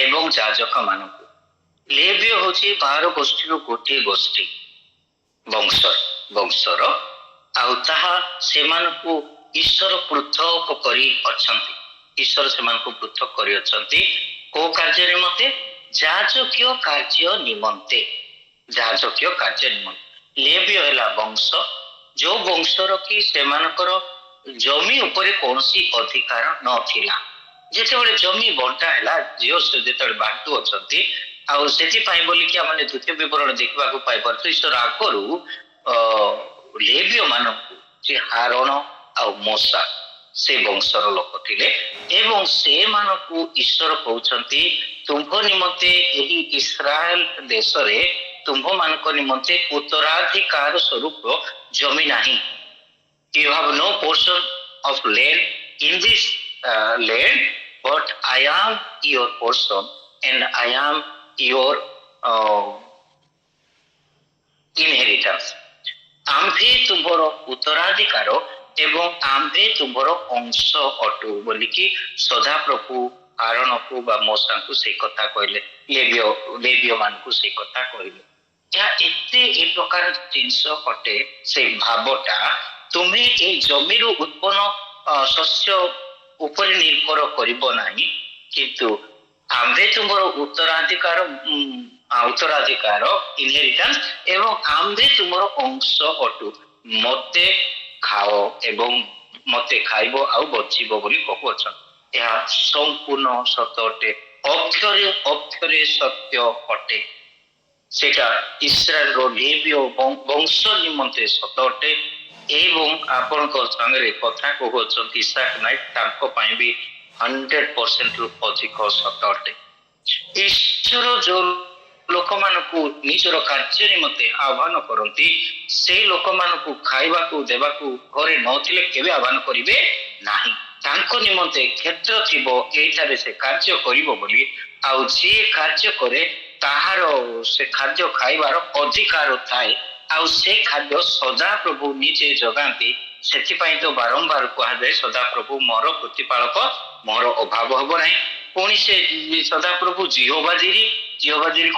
ଏବଂ ଯାଜକ ମାନଙ୍କୁ। ଲେବୀୟ ହଉଛି 12 ଗୋଷ୍ଠୀରୁ ଗୋଟିଏ ଗୋଷ୍ଠୀ, ବଂଶର, ଆଉ ତାହା ସେମାନଙ୍କୁ ଈଶ୍ୱର ପୃଥକ କରି ଅଛନ୍ତି। ଈଶ୍ୱର ସେମାନଙ୍କୁ ପୃଥକ କରି ଅଛନ୍ତି କୋଉ କାର୍ଯ୍ୟ ନିମନ୍ତେ? ଯାଜକୀୟ କାର୍ଯ୍ୟ ନିମନ୍ତେ। ଲେବୀୟ ହେଲା ବଂଶ, ଯୋଉ ବଂଶର କି ସେମାନଙ୍କର ଜମି ଉପରେ କୌଣସି ଅଧିକାର ନଥିଲା। ଯେତେବେଳେ ଜମି ବଣ୍ଟା ହେଲା, ଝିଅ ଯେତେବେଳେ ବାଣ୍ଟୁ ଅଛନ୍ତି, ଆଉ ସେଥିପାଇଁ ବୋଲିକି ଆମେ ଦ୍ୱିତୀୟ ବିବରଣ ଦେଖିବାକୁ ପାଇପାରୁଛୁ, ଈଶ୍ୱର ଆଗରୁ ଲେବୀୟ ମାନଙ୍କୁ, ଯେ ହାରଣ ଆଉ ମୋଶା ସେ ବଂଶର ଲୋକ ଥିଲେ, ଏବଂ ସେମାନଙ୍କୁ ଈଶ୍ୱର କହୁଛନ୍ତି ତୁମ୍ଭ ନିମନ୍ତେ ଏହି ଇସ୍ରାଏଲ ଦେଶରେ ତୁମ୍ଭମାନଙ୍କ ନିମନ୍ତେ ଉତ୍ତରାଧିକାର ସ୍ୱରୂପ ଜମି ନାହିଁ। You have no portion of land in this land, but I am your portion and I am your inheritance. ଆମ୍ଭେ ତୁମ୍ଭର ଉତ୍ତରାଧିକାର ଏବଂ ଆମ୍ଭେ ତୁମ୍ଭର ଅଂଶ ଅଟୁ ବୋଲିକି ସଦାପ୍ରଭୁ ଆରୋନକୁ ବା ମୋଶାଙ୍କୁ ସେଇ କଥା କହିଲେ, ଲେବୀୟ ମାନଙ୍କୁ ସେଇ କଥା କହିଲେ। ଏହା ଏତେ ଏ ପ୍ରକାର ଜିନିଷ ଅଟେ। ସେ ଭାବଟା ତୁମେ ଏଇ ଜମିରୁ ଉତ୍ପନ୍ନ ଶସ୍ୟ ଉପରେ ନିର୍ଭର କରିବ ନାହିଁ, କିନ୍ତୁ ଆମ୍ଭେ ତୁମର ଉତ୍ତରାଧିକାର ଇନହେରିଟାନ୍ସ ଏବଂ ଆମ୍ଭେ ତୁମର ଅଂଶ ଅଟୁ। ମତେ ଖାଅ ଏବଂ ମତେ ଖାଇବ ଆଉ ବଞ୍ଚିବ ବୋଲି କହୁଅଛନ୍ତି। ଏହା ସମ୍ପୂର୍ଣ୍ଣ ସତ ଅଟେ, ଅକ୍ଷରେ ଅକ୍ଷରେ ସତ୍ୟ ଅଟେ। ସେଟା ଇସ୍ରାଏଲର ଲେବୀୟ ବଂଶ ନିମନ୍ତେ ସତ ଅଟେ ଏବଂ ଆପଣଙ୍କ ସାଙ୍ଗରେ କଥା କହୁଅଛନ୍ତି ଇସାକ ନାୟକ, ତାଙ୍କ ପାଇଁ ବି 100% ରୁ ଅଧିକ ସତ ଅଟେ। ଈଶ୍ୱର ଯୋଉ ଲୋକମାନଙ୍କୁ ନିଜର କାର୍ଯ୍ୟ ନିମନ୍ତେ ଆହ୍ୱାନ କରନ୍ତି, ସେଇ ଲୋକମାନଙ୍କୁ ଖାଇବାକୁ ଦେବାକୁ ଘରେ ନଥିଲେ କେବେ ଆହ୍ୱାନ କରିବେ ନାହିଁ। ତାଙ୍କ ନିମନ୍ତେ କ୍ଷେତ୍ର ଥିବ, ଏଇଠାରେ ସେ କାର୍ଯ୍ୟ କରିବ ବୋଲି। ଆଉ ଯିଏ କାର୍ଯ୍ୟ କରେ ତାହାର ସେ ଖାଦ୍ୟ ଖାଇବାର ଅଧିକାର ଥାଏ। ଆଉ ସେ ଖାଦ୍ୟ ସଦାପ୍ରଭୁ ନିଜେ ଜଗାନ୍ତି। ସେଥିପାଇଁ ତ ବାରମ୍ବାର କୁହାଯାଏ ସଦାପ୍ରଭୁ ମୋର ପ୍ରତିପାଳକ, ମୋର ଅଭାବ ହବ ନାହିଁ। ପୁଣି ସେ ସଦାପ୍ରଭୁ ଜିହୋଭାଜିରି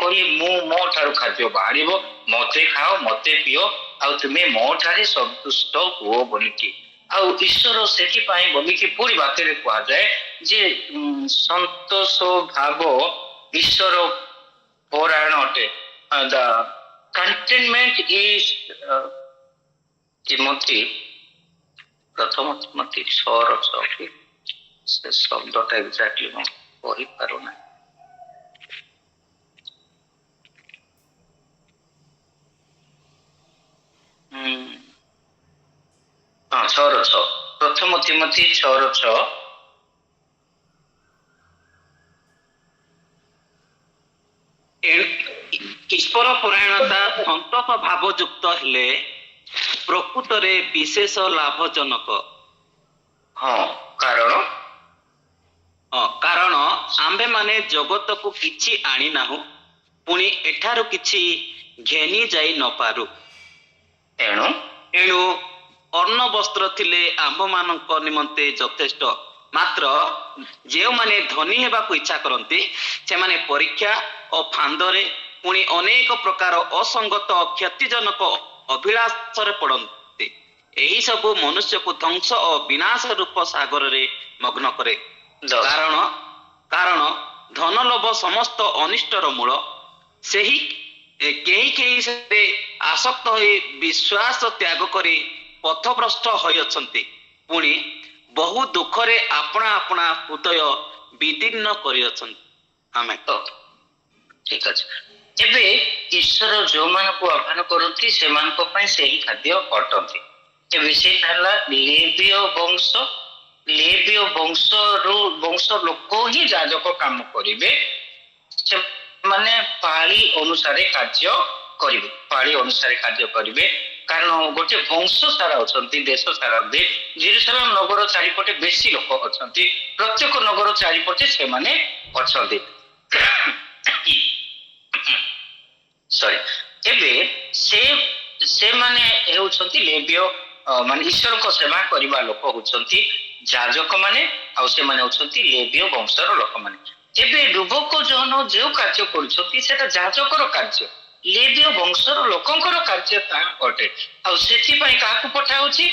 କରି ମୁଁ ମୋ ଠାରୁ ଖାଦ୍ୟ ବାହାରିବ, ମତେ ଖାଅ ମତେ ପିଅ ଆଉ ତୁମେ ମୋ ଠାରେ ସନ୍ତୁଷ୍ଟ ହୁଅ ବୋଲିକି। ଆଉ ଈଶ୍ୱର ସେଥିପାଇଁ ବୋଲିକି ପୁଣି ବାକ୍ୟରେ କୁହାଯାଏ ଯେ ସନ୍ତୋଷ ଭାବ ଈଶ୍ୱର ପରାୟଣ ଅଟେ। ଦ କଣ୍ଟେନମେଣ୍ଟ ଇଜ ତିମୋଥୀ, ପ୍ରଥମ ତିମୋଥୀ 6:6। ସେ ଶବ୍ଦଟା ଏକ୍ଜାକ୍ଟଲି ମୁଁ କହିପାରୁନାହିଁ। ହଁ 6:6, ପ୍ରଥମ ତିମୋଥୀ 6:6। ଈଶ୍ୱର ପରାୟଣତା ସନ୍ତୋଷ ଭାବଯୁକ୍ତ ହେଲେ ପ୍ରକୃତରେ ବିଶେଷ ଲାଭଜନକ। କାରଣ ଆମ୍ଭେମାନେ ଜଗତକୁ କିଛି ଆଣିନାହୁଁ, ପୁଣି ଏଠାରୁ କିଛି ଘେନି ଯାଇ ନପାରୁ। ଏଣୁ ଅନ୍ନ ବସ୍ତ୍ର ଥିଲେ ଆମ୍ଭମାନଙ୍କ ନିମନ୍ତେ ଯଥେଷ୍ଟ। ମାତ୍ର ଯେଉଁମାନେ ଧନୀ ହେବାକୁ ଇଚ୍ଛା କରନ୍ତି, ସେମାନେ ପରୀକ୍ଷା ଓ ଫାନ୍ଦରେ ପୁଣି ଅନେକ ପ୍ରକାର ଅସଙ୍ଗତ କ୍ଷତିଜନକ ଅଭିଳାଷରେ ପଡ଼ନ୍ତି। ଏହି ସବୁ ମନୁଷ୍ୟକୁ ଧ୍ୱଂସ ଓ ବିନାଶ ରୂପ ସାଗରରେ ମଗ୍ନ କରେ। କାରଣ ଧନ ଲୋଭ ସମସ୍ତ ଅନିଷ୍ଟର ମୂଳ। ସେହି କେହି ସେଥିରେ ଆସକ୍ତ ହୋଇ ବିଶ୍ୱାସ ତ୍ୟାଗ କରି ପଥଭ୍ରଷ୍ଟ ହୋଇଅଛନ୍ତି, ପୁଣି ବହୁ ଦୁଃଖରେ ଆପଣା ଆପଣା ହୃଦୟ ବିଦୀର୍ଣ୍ଣ କରିଅଛନ୍ତି। ଆମେ ଠିକ ଅଛି। ଏବେ ଈଶ୍ୱର ଯୋଉମାନଙ୍କୁ ଆହ୍ୱାନ କରନ୍ତି ସେମାନଙ୍କ ପାଇଁ ସେହି ଖାଦ୍ୟ ଅଟନ୍ତି। ଏବେ ସେଇଟା ହେଲା ଲେବୀୟ ବଂଶ ଲୋକ ହିଁ ଯାଜକ କାମ କରିବେ। ସେମାନେ ପାଳି ଅନୁସାରେ କାର୍ଯ୍ୟ କରିବେ। କାରଣ ଗୋଟେ ବଂଶ ସାରା ଅଛନ୍ତି, ଦେଶ ସାରା ଜେରୁସାଲେମ ନଗର ଚାରିପଟେ ବେଶୀ ଲୋକ ଅଛନ୍ତି, ପ୍ରତ୍ୟେକ ନଗର ଚାରିପଟେ ସେମାନେ ଅଛନ୍ତି। ଏବେ ସେମାନେ ହେଉଛନ୍ତି ଲେବୀୟ, ମାନେ ଈଶ୍ୱରଙ୍କ ସେବା କରିବା ଲୋକ ହଉଛନ୍ତି ଯାଜକ ମାନେ, ଆଉ ସେମାନେ ହଉଛନ୍ତି ଲେବୀୟ ବଂଶର ଲୋକମାନେ। ଏବେ ଯୁବକ ଜନ ଯେଉଁ କାର୍ଯ୍ୟ କରୁଛନ୍ତି ସେଟା ଯାଜକର କାର୍ଯ୍ୟ, ଲେବୀୟ ବଂଶର ଲୋକଙ୍କର କାର୍ଯ୍ୟ ତାହା ଅଟେ। ଆଉ ସେଥିପାଇଁ କାହାକୁ ପଠା ହଉଛି?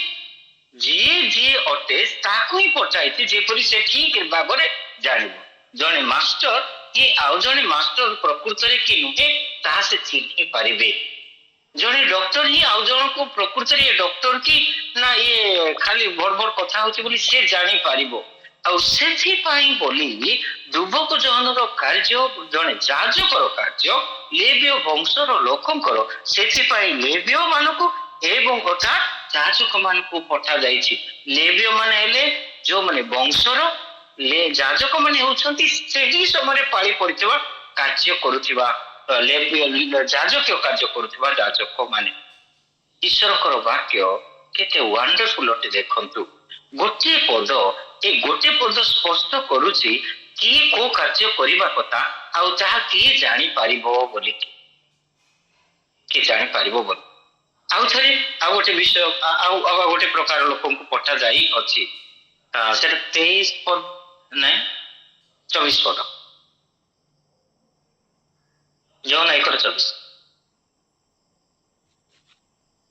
ଯିଏ ଅଟେ ତାକୁ ହିଁ ପଠାଇଛି, ଯେପରି ସେ ଠିକ ଭାବରେ ଜାଣିବ। ଜଣେ ମାଷ୍ଟର କି ଆଉ ଜଣେ ମାଷ୍ଟର ପ୍ରକୃତରେ କି ନୁହେଁ ତାହା ସେ ଚିହ୍ନି ପାରିବେ। ଜଣେ ଡକ୍ଟର ହିଁ ଆଉ ଜଣକୁ ପ୍ରକୃତରେ ଏ ଡକ୍ଟର କି ନା ଇଏ ଖାଲି ଭଡ କଥା ହଉଛି ବୋଲି ସେ ଜାଣିପାରିବ। ଆଉ ସେଥିପାଇଁ ବୋଲି ଯୁବକ ଜଣର କାର୍ଯ୍ୟ, ଜଣେ ଯାଜକର କାର୍ଯ୍ୟ ଲେବୀୟ ବଂଶର ଲୋକଙ୍କର। ସେଥିପାଇଁ ଲେବୀୟ ମାନଙ୍କୁ ଏବଂ ଯାଜକ ମାନଙ୍କୁ ପଠାଯାଇଛି। ଲେବୀୟ ମାନେ ହେଲେ ଯୋଉମାନେ ବଂଶର, ଯାଜକ ମାନେ ହେଉଛନ୍ତି ସେହି ସମୟରେ ପାଳି ପଡିଥିବା କାର୍ଯ୍ୟ କରୁଥିବା ଯାଜକୀୟ କାର୍ଯ୍ୟ କରୁଥିବା ଯାଜକ ମାନେ। ଈଶ୍ୱରଙ୍କର ବାକ୍ୟ କେତେ ୱାଣ୍ଡରଫୁଲ ଅଟେ ଦେଖନ୍ତୁ। ଗୋଟିଏ ପଦ ସ୍ପଷ୍ଟ କରୁଛି କିଏ କୋଉ କାର୍ଯ୍ୟ କରିବା କଥା, ଆଉ ତାହା କିଏ ଜାଣିପାରିବ ବୋଲି। ଆଉ ଥରେ ଆଉ ଗୋଟେ ବିଷୟ, ଆଉ ଗୋଟେ ପ୍ରକାର ଲୋକଙ୍କୁ ପଠାଯାଇ ଅଛି। ସେଟା 24 ପଦ, ଜନ 1:24।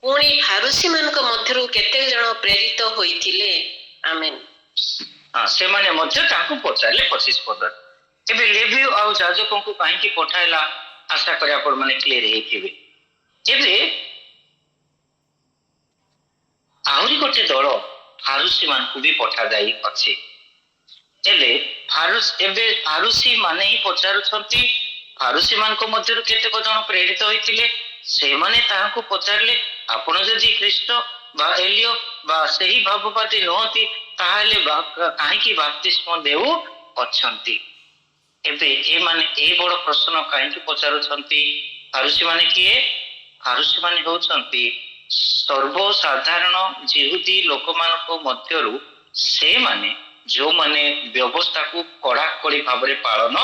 ପୁଣି ଫାରୁସି ମାନଙ୍କ ମଧ୍ୟରୁ କେତେ ଜଣ ପ୍ରେରିତ ହୋଇଥିଲେ? ଆମେନ୍। ହଁ, ସେମାନେ ମଧ୍ୟ ତାଙ୍କୁ ପଚାରିଲେ 25 ପଦରେ। ଏବେ ଲେଭି ଆଉ ଯାଜକଙ୍କୁ କାହିଁକି ପଠାଇଲା ଆଶା କରି ଆପଣ ମାନେ କ୍ଲିୟର ହେଇଥିବେ। ଏବେ ଆହୁରି ଗୋଟେ ଦଳ ଫାରୁସି ମାନଙ୍କୁ ବି ପଠାଯାଇ ଅଛି। ଏବେ ଫାରୁସି ମାନେ ହିଁ ପଚାରୁଛନ୍ତି, ଫାରୁସି ମାନଙ୍କ ମଧ୍ୟରୁ କେତେକ ଜଣ ପ୍ରେରିତ ହୋଇଥିଲେ। ସେମାନେ ତାହାଙ୍କୁ ପଚାରିଲେ, ଆପଣ ଯଦି ଖ୍ରୀଷ୍ଟ ବା ଏଲିଓ ବା ସେହି ଭାବବାଦୀ ନୁହନ୍ତି ତାହେଲେ କାହିଁକି ବାପ୍ତିସ୍ମ ଦେଉ ଅଛନ୍ତି? ଏବେ ଏମାନେ ଏ ବଡ ପ୍ରଶ୍ନ କାହିଁକି ପଚାରୁଛନ୍ତି? ଫାରୁସି ମାନେ କିଏ? ଫାରୁସି ମାନେ ହେଉଛନ୍ତି ସର୍ବସାଧାରଣ ଜିହୁଦୀ ଲୋକମାନଙ୍କ ମଧ୍ୟରୁ ସେମାନେ ଯେଉଁମାନେ ବ୍ୟବସ୍ଥାକୁ କଡାକଡି ଭାବରେ ପାଳନ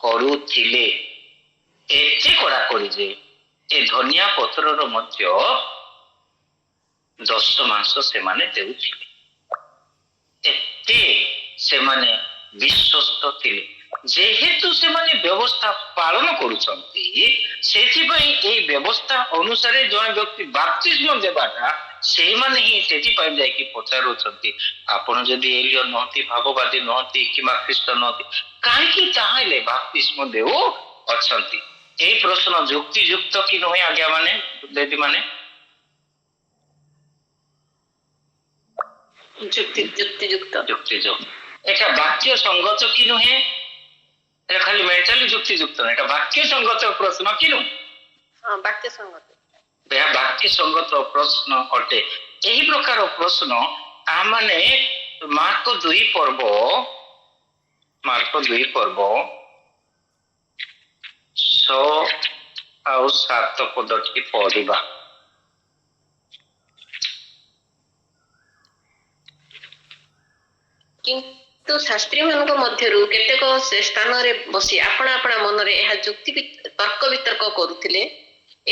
କରୁଥିଲେ। ଏତେ କଡାକଡି ଯେ ଏ ଧନିଆ ପତ୍ରର ମଧ୍ୟ 10 ମାସ ସେମାନେ ଦେଉଥିଲେ। ଏତେ ସେମାନେ ବିଶ୍ୱସ୍ତ ଥିଲେ। ଯେହେତୁ ସେମାନେ ବ୍ୟବସ୍ଥା ପାଳନ କରୁଛନ୍ତି, ସେଥିପାଇଁ ଏହି ବ୍ୟବସ୍ଥା ଅନୁସାରେ ଜଣେ ବ୍ୟକ୍ତି ବାପ୍ତିସ୍ମ ଦେବାଟା ସେଇମାନେ ହିଁ ସେଥିପାଇଁ ଯାଇକି ପଚାରୁଛନ୍ତି, ଆପଣ ଯଦି ଏଲିଓ ନୁହନ୍ତି, ଭାବବାଦୀ ନୁହନ୍ତି କିମ୍ବା ଖ୍ରୀଷ୍ଟ ନୁହନ୍ତି, କାହିଁକି ତାହେଲେ ବାପ୍ତିସ୍ମ ଦେଉ ଅଛନ୍ତି? ଏଇ ପ୍ରଶ୍ନ ଯୁକ୍ତିଯୁକ୍ତ କି ନୁହେଁ ଆଜ୍ଞା ମାନେ, ଦିଦି ମାନେ? ଯୁକ୍ତିଯୁକ୍ତ। এটা ବାକ୍ୟ ସଙ୍ଗତ କି ନୁହେଁ? এটা ଖାଲି ମେଣ୍ଟାଲି ଯୁକ୍ତିଯୁକ୍ତ ନୁହେଁ, এটা ବାକ୍ୟ ସଙ୍ଗତ ପ୍ରଶ୍ନ କି ନୁହେଁ? ବାକ୍ୟ ସଙ୍ଗତ। ଏହା ବାକ୍ୟ ସଙ୍ଗତ ପ୍ରଶ୍ନ ଅଟେ। ଏହି ପ୍ରକାର ପ୍ରଶ୍ନ ଆମମାନେ ମାର୍କ 2 ପର୍ବ 6 ଆଉ 7 ପଦଟି ପଢିବା। କିନ୍ତୁ ଶାସ୍ତ୍ରୀ ମାନଙ୍କ ମଧ୍ୟରୁ କେତେକ ସେ ସ୍ଥାନରେ ବସି ଆପଣା ଆପଣା ମନରେ ଏହା ତର୍କ ବିତର୍କ କରୁଥିଲେ,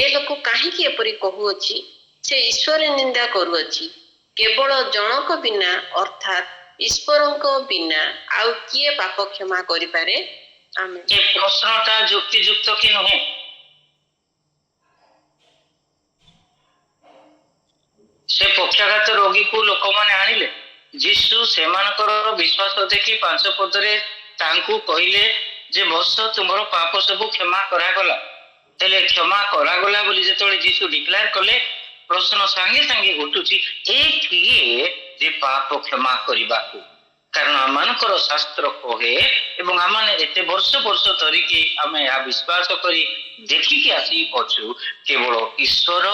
ଏ ଲୋକ କାହିଁକି ଏପରି କହୁଅଛି? ସେ ଈଶ୍ୱର ନିନ୍ଦା କରୁଅଛି। କେବଳ ଜଣକ ବିନା ଅର୍ଥାତ୍ ଈଶ୍ୱରଙ୍କ ବିନା ଆଉ କିଏ ପାପ କ୍ଷମା କରିପାରେ? ଆମେନ୍। ଏ ପ୍ରଶ୍ନଟା ଯୁକ୍ତିଯୁକ୍ତ କି ନୁହେଁ? ସେ ପକ୍ଷାଘାତ ରୋଗୀକୁ ଲୋକମାନେ ଆଣିଲେ, ଯୀଶୁ ସେମାନଙ୍କର ବିଶ୍ୱାସ ଦେଖି 5 ପଦରେ ତାଙ୍କୁ କହିଲେ ଯେ ବସ, ତୁମର ପାପ ସବୁ କ୍ଷମା କରାଗଲା। ହେଲେ କ୍ଷମା କରାଗଲା ବୋଲି ଯେତେବେଳେ ଯୀଶୁ ଡିକ୍ଲାର କଲେ, ପ୍ରଶ୍ନ ସାଙ୍ଗେ ସାଙ୍ଗେ ଉଠୁଛି, ଏ କିଏ ଯେ ପାପ କ୍ଷମା କରିବାକୁ? କାରଣ ଆମମାନଙ୍କର ଶାସ୍ତ୍ର କହେ ଏବଂ ଆମେ ଏତେ ବର୍ଷ ଧରିକି ଆମେ ଏହା ବିଶ୍ୱାସ କରି ଦେଖିକି ଆସିଅଛୁ, କେବଳ ଈଶ୍ୱର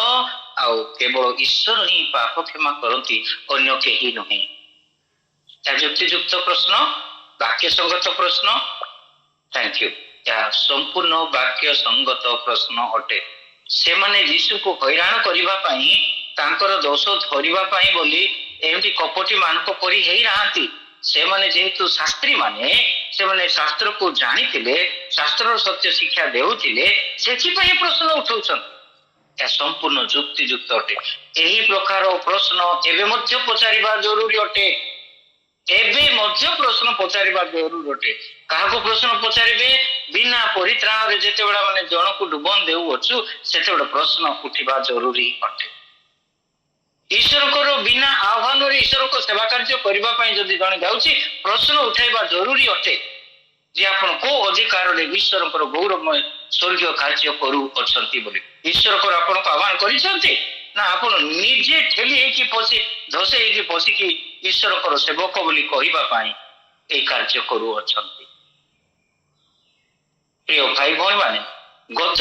ଆଉ କେବଳ ଈଶ୍ୱର ହିଁ ପାପ କ୍ଷମା କରନ୍ତି, ଅନ୍ୟ କେହି ନୁହେଁ। ଯୁକ୍ତିଯୁକ୍ତ ପ୍ରଶ୍ନ, ବାକ୍ୟ ସଙ୍ଗତ ପ୍ରଶ୍ନ। Thank you. ଏହା ସମ୍ପୂର୍ଣ୍ଣ ବାକ୍ୟ ସଙ୍ଗତ ପ୍ରଶ୍ନ ଅଟେ। ସେମାନେ ଯୀଶୁକୁ ହଇରାଣ କରିବା ପାଇଁ, ତାଙ୍କର ଦୋଷ ଧରିବା ପାଇଁ ବୋଲି ଏମିତି କପଟି ମାନଙ୍କ ପରି ହେଇନାହାନ୍ତି। ସେମାନେ ଯେହେତୁ ଶାସ୍ତ୍ରୀ ମାନେ, ସେମାନେ ଶାସ୍ତ୍ରକୁ ଜାଣିଥିଲେ, ଶାସ୍ତ୍ରର ସତ୍ୟ ଶିକ୍ଷା ଦେଉଥିଲେ, ସେଥିପାଇଁ ପ୍ରଶ୍ନ ଉଠାଉଛନ୍ତି। ଏହା ସମ୍ପୂର୍ଣ୍ଣ ଯୁକ୍ତିଯୁକ୍ତ ଅଟେ। ଏହି ପ୍ରକାର ପ୍ରଶ୍ନ ଏବେ ମଧ୍ୟ ପଚାରିବା ଜରୁରୀ ଅଟେ। ଏବେ ମଧ୍ୟ ପ୍ରଶ୍ନ ପଚାରିବା ଜରୁରୀ ଅଟେ। କାହାକୁ ପ୍ରଶ୍ନ ପଚାରିବେ? ବିନା ପରିତ୍ରାଣରେ ଯେତେବେଳେ ମାନେ ଜଣକୁ ଡୁବନ ଦେଉଅଛୁ, ସେତେବେଳେ ପ୍ରଶ୍ନ ଉଠିବା ଜରୁରୀ ଅଟେ। ଈଶ୍ୱରଙ୍କର ବିନା ଆହ୍ୱାନରେ ଈଶ୍ୱରଙ୍କ ସେବା କାର୍ଯ୍ୟ କରିବା ପାଇଁ ଯଦି ଜଣେ ଯାଉଛି, ପ୍ରଶ୍ନ ଉଠାଇବା ଜରୁରୀ ଅଟେ ଯେ ଆପଣ କୋଉ ଅଧିକାରରେ ଈଶ୍ୱରଙ୍କର ଗୌରବମୟ ସ୍ୱର୍ଗୀୟ କାର୍ଯ୍ୟ କରୁଅଛନ୍ତି ବୋଲି। ଈଶ୍ୱରଙ୍କର ଆପଣଙ୍କୁ ଆହ୍ୱାନ କରିଛନ୍ତି ନା ଆପଣ ନିଜେ ଠେଲି ହେଇକି ଧସେଇ ହେଇକି ବସିକି ଈଶ୍ୱରଙ୍କର ସେବକ ବୋଲି କହିବା ପାଇଁ এই କାର୍ଯ୍ୟ କରୁଅଛନ୍ତି? ପ୍ରିୟ ଭାଇ ଭଉଣୀ ମାନେ, ଗତ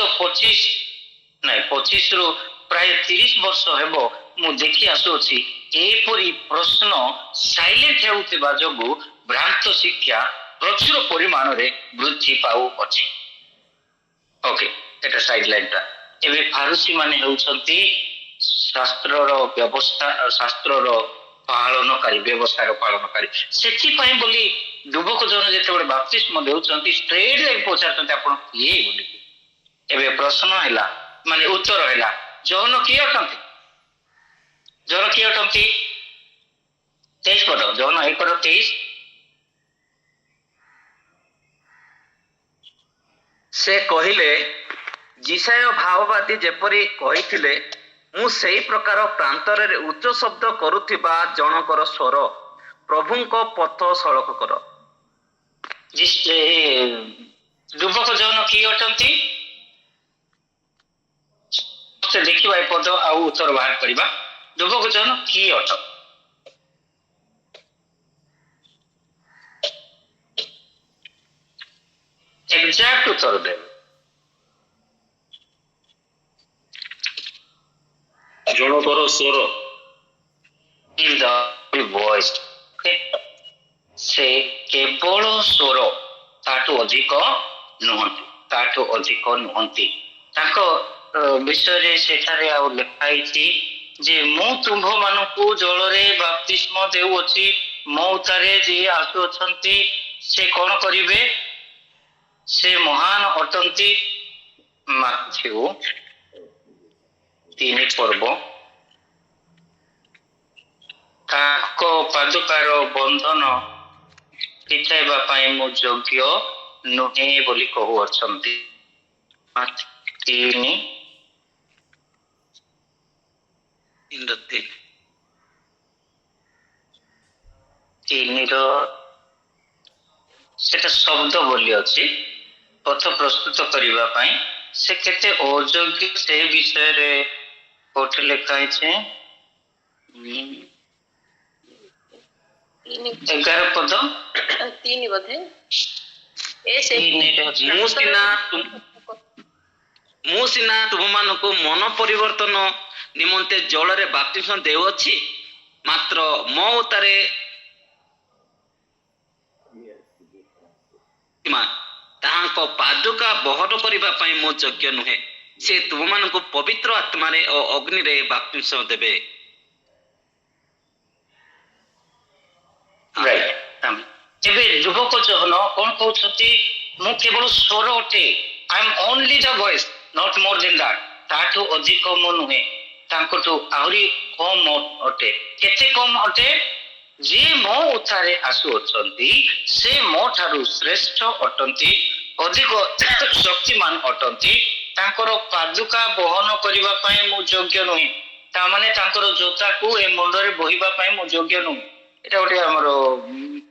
25 ରୁ ପ୍ରାୟ 30 ବର୍ଷ ହେବ ମୁଁ ଦେଖି ଆସୁଅଛି, ଏପରି ପ୍ରଶ୍ନ ସାଇଲେଣ୍ଟ ହେଉଥିବା ଯୋଗୁଁ ଭ୍ରାନ୍ତ ଶିକ୍ଷା ପ୍ରଚୁର ପରିମାଣରେ ବୃଦ୍ଧି ପାଉଅଛି। ଓକେ, ଏଟା ସାଇଡ ଲାଇନଟା। ଏବେ ଫାରୁସି ମାନେ ହେଉଛନ୍ତି ଶାସ୍ତ୍ରର ପାଳନକାରୀ, ବ୍ୟବସ୍ଥାର ପାଳନକାରୀ। ସେଥିପାଇଁ ବୋଲି ଯୁବକ ଜଣ ଯେତେବେଳେ ବାପ୍ତିସ୍ମ ଦେଉଛନ୍ତି, ଷ୍ଟ୍ରେଟ ଯାଇ ପଚାରୁଛନ୍ତି ଆପଣ କିଏ ବୋଲି। ଏବେ ପ୍ରଶ୍ନ ହେଲା, ମାନେ ଉତ୍ତର ହେଲା, ଜହନ କିଏ ଅଟନ୍ତି? ଜହନ କିଏ ଅଟନ୍ତି? 23 ପଦ, ଜହନ 1:23। ସେ କହିଲେ, ଯିଶାୟ ଭାବବାଦୀ ଯେପରି କହିଥିଲେ, ମୁଁ ସେଇ ପ୍ରକାର ପ୍ରାନ୍ତରରେ ଉଚ୍ଚ ଶବ୍ଦ କରୁଥିବା ଜଣଙ୍କର ସ୍ୱର, ପ୍ରଭୁଙ୍କ ପଥ ସଳଖ କର। ଯୁବକ ଜନ କିଏ ଅଟନ୍ତି? ଦେଖିବା ଏ ପଦ ଆଉ ଉତ୍ତର ବାହାର କରିବା। ଯୁବକ ଜନ କିଏ ଅଟ? ଏକ୍ସାକ୍ଟ ଉତ୍ତର ଦେବେ। ଜଣଙ୍କର ସ୍ୱର। In the voice. ସେ କେବଳ ସ୍ୱର, ତାଠୁ ଅଧିକ ନୁହନ୍ତି, ତାଠୁ ଅଧିକ ନୁହନ୍ତି। ତାଙ୍କ ବିଷୟରେ ସେଠାରେ ଆଉ ଲେଖା ହେଇଛି ଯେ ମୁଁ ତୁମ୍ଭମାନଙ୍କୁ ଜଳରେ ବାପ୍ତିସ୍ମ ଦେଉଅଛି, ମୋ ଉତ୍ତାରେ ଯିଏ ଆସୁଅଛନ୍ତି ସେ କଣ କରିବେ? ସେ ମହାନ ଅଟନ୍ତି। ମାଥ୍ୟୁ 3 ତାଙ୍କ ପାଦୁକାର ବନ୍ଧନ ଫିଟାଇବା ପାଇଁ ମୁଁ ଯୋଗ୍ୟ ନୁହେଁ ବୋଲି କହୁଅଛନ୍ତି। 3:3 ସେଟା ଶବ୍ଦ ବୋଲି ଅଛି, ପଥ ପ୍ରସ୍ତୁତ କରିବା ପାଇଁ। ସେ କେତେ ଅଯୋଗ୍ୟ ସେ ବିଷୟରେ କୋଉଠି ଲେଖା ହେଇଛି? 11 ପଦ 3 ବୋଧେ। ମୁଁ ସିନା ତୁମମାନଙ୍କୁ ମନ ପରିବର୍ତ୍ତନ ନିମନ୍ତେ ଜଳରେ ବାପ୍ତିସ୍ମ ଦେଉଅଛି, ମାତ୍ର ମୋ ଉତ୍ତାରେ ତାହାଙ୍କ ପାଦୁକା ବହନ କରିବା ପାଇଁ ମୁଁ ଯୋଗ୍ୟ ନୁହେଁ। ସେ ତୁମମାନଙ୍କୁ ପବିତ୍ର ଆତ୍ମାରେ ଓ ଅଗ୍ନିରେ ବାପ୍ତିସ୍ମ ଦେବେ। ଏବେ ଯୁବକ ଜନ କଣ କହୁଛନ୍ତି? ମୁଁ କେବଳ ସ୍ୱର ଅଟେ, I am only the voice, not more than that. ତାଠୁ ଅଧିକ ମୁଁ ନୁହେଁ, ତାଙ୍କଠୁ ଆହୁରି କମ ଅଟେ। କେତେ କମ ଅଟେ? ଯିଏ ମୋ ଉତ୍ତାରେ ଆସୁଅଛନ୍ତି ସେ ମୋ ଠାରୁ ଶ୍ରେଷ୍ଠ ଅଟନ୍ତି, ଅଧିକ ଶକ୍ତିମାନ ଅଟନ୍ତି। ତାଙ୍କର ପାଦୁକା ବହନ କରିବା ପାଇଁ ମୁଁ ଯୋଗ୍ୟ ନୁହେଁ। ତାମାନେ ତାଙ୍କର ଜୋତାକୁ ଏ ମୁଣ୍ଡରେ ବୋହିବା ପାଇଁ ମୁଁ ଯୋଗ୍ୟ ନୁହେଁ। ଏଇଟା ଗୋଟେ ଆମର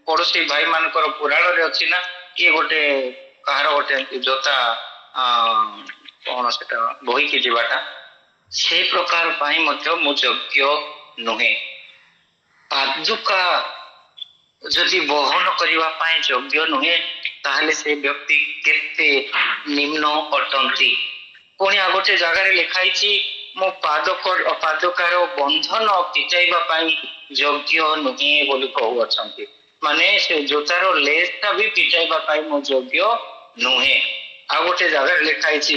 ପଡୋଶୀ ଭାଇ ମାନଙ୍କର ପୁରାଣରେ ଅଛି ନା, କିଏ ଗୋଟେ କାହାର ଗୋଟେ ଜୋତା କଣ ସେଟା ବୋହିକି ଯିବାଟା, ସେ ପ୍ରକାର ପାଇଁ ମଧ୍ୟ ମୁଁ ଯୋଗ୍ୟ ନୁହେଁ। ପାଦୁକା ଯଦି ବହନ କରିବା ପାଇଁ ଯୋଗ୍ୟ ନୁହେଁ, ତାହେଲେ ସେ ବ୍ୟକ୍ତି କେତେ ନିମ୍ନ ଅଟନ୍ତି। ପୁଣି ଆଉ ଗୋଟେ ଜାଗାରେ ଲେଖା ହେଇଛି ମୁଁ ପାଦୁକାର ବନ୍ଧନ ଫିଟାଇବା ପାଇଁ ଯୋଗ୍ୟ ନୁହେଁ ବୋଲି କହୁଅଛନ୍ତି। ମାନେ ସେ ଜୋତାର ଲେସ୍ଟା ବି ଫିଟାଇବା ପାଇଁ ମୁଁ ଯୋଗ୍ୟ ନୁହେଁ। ଆଉ ଗୋଟେ ଜାଗାରେ ଲେଖା ହେଇଛି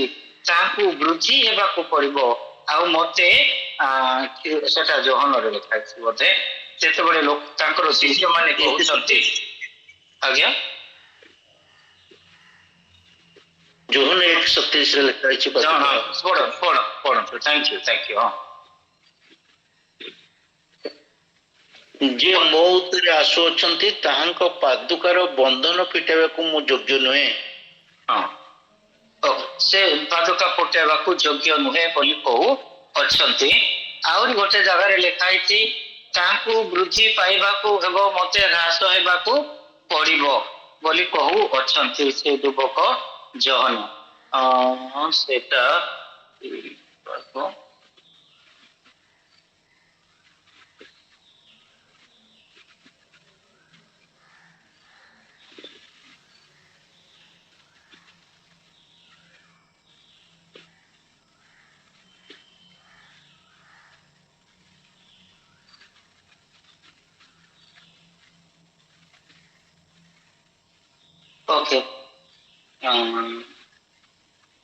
ତାଙ୍କୁ ବୃଦ୍ଧି ହେବାକୁ ପଡିବ, ଆଉ ମତେ ସେଟା ଯୋହନରେ ଲେଖା ହେଇଛି ବୋଧେ। ଯେତେବେଳେ ତାଙ୍କର ଶିଷ୍ୟମାନେ କହୁଛନ୍ତି, ଆଜ୍ଞା ଯୋହନ 1:27 ଲେଖା ହେଇଛି। ପଢନ୍ତୁ। Thank you. ହଁ, ଯିଏ ମୋ ଉତ୍ତାରେ ଆସୁଅଛନ୍ତି ତାହାଙ୍କ ପାଦୁକାର ବନ୍ଧନ ଫିଟାଇବାକୁ ମୁଁ ଯୋଗ୍ୟ ନୁହେଁ। ହଁ, ସେ ପାଦୁକା ଫୁଟାଇବାକୁ ଯୋଗ୍ୟ ନୁହେଁ ବୋଲି କହୁ ଅଛନ୍ତି। ଆହୁରି ଗୋଟେ ଜାଗାରେ ଲେଖା ହେଇଛି ତାଙ୍କୁ ବୃଦ୍ଧି ପାଇବାକୁ ହେବ, ମତେ ହ୍ରାସ ହେବାକୁ ପଡିବ ବୋଲି କହୁ ଅଛନ୍ତି ସେ ଯୁବକ ଜହନ। ସେଟା ଓକେ।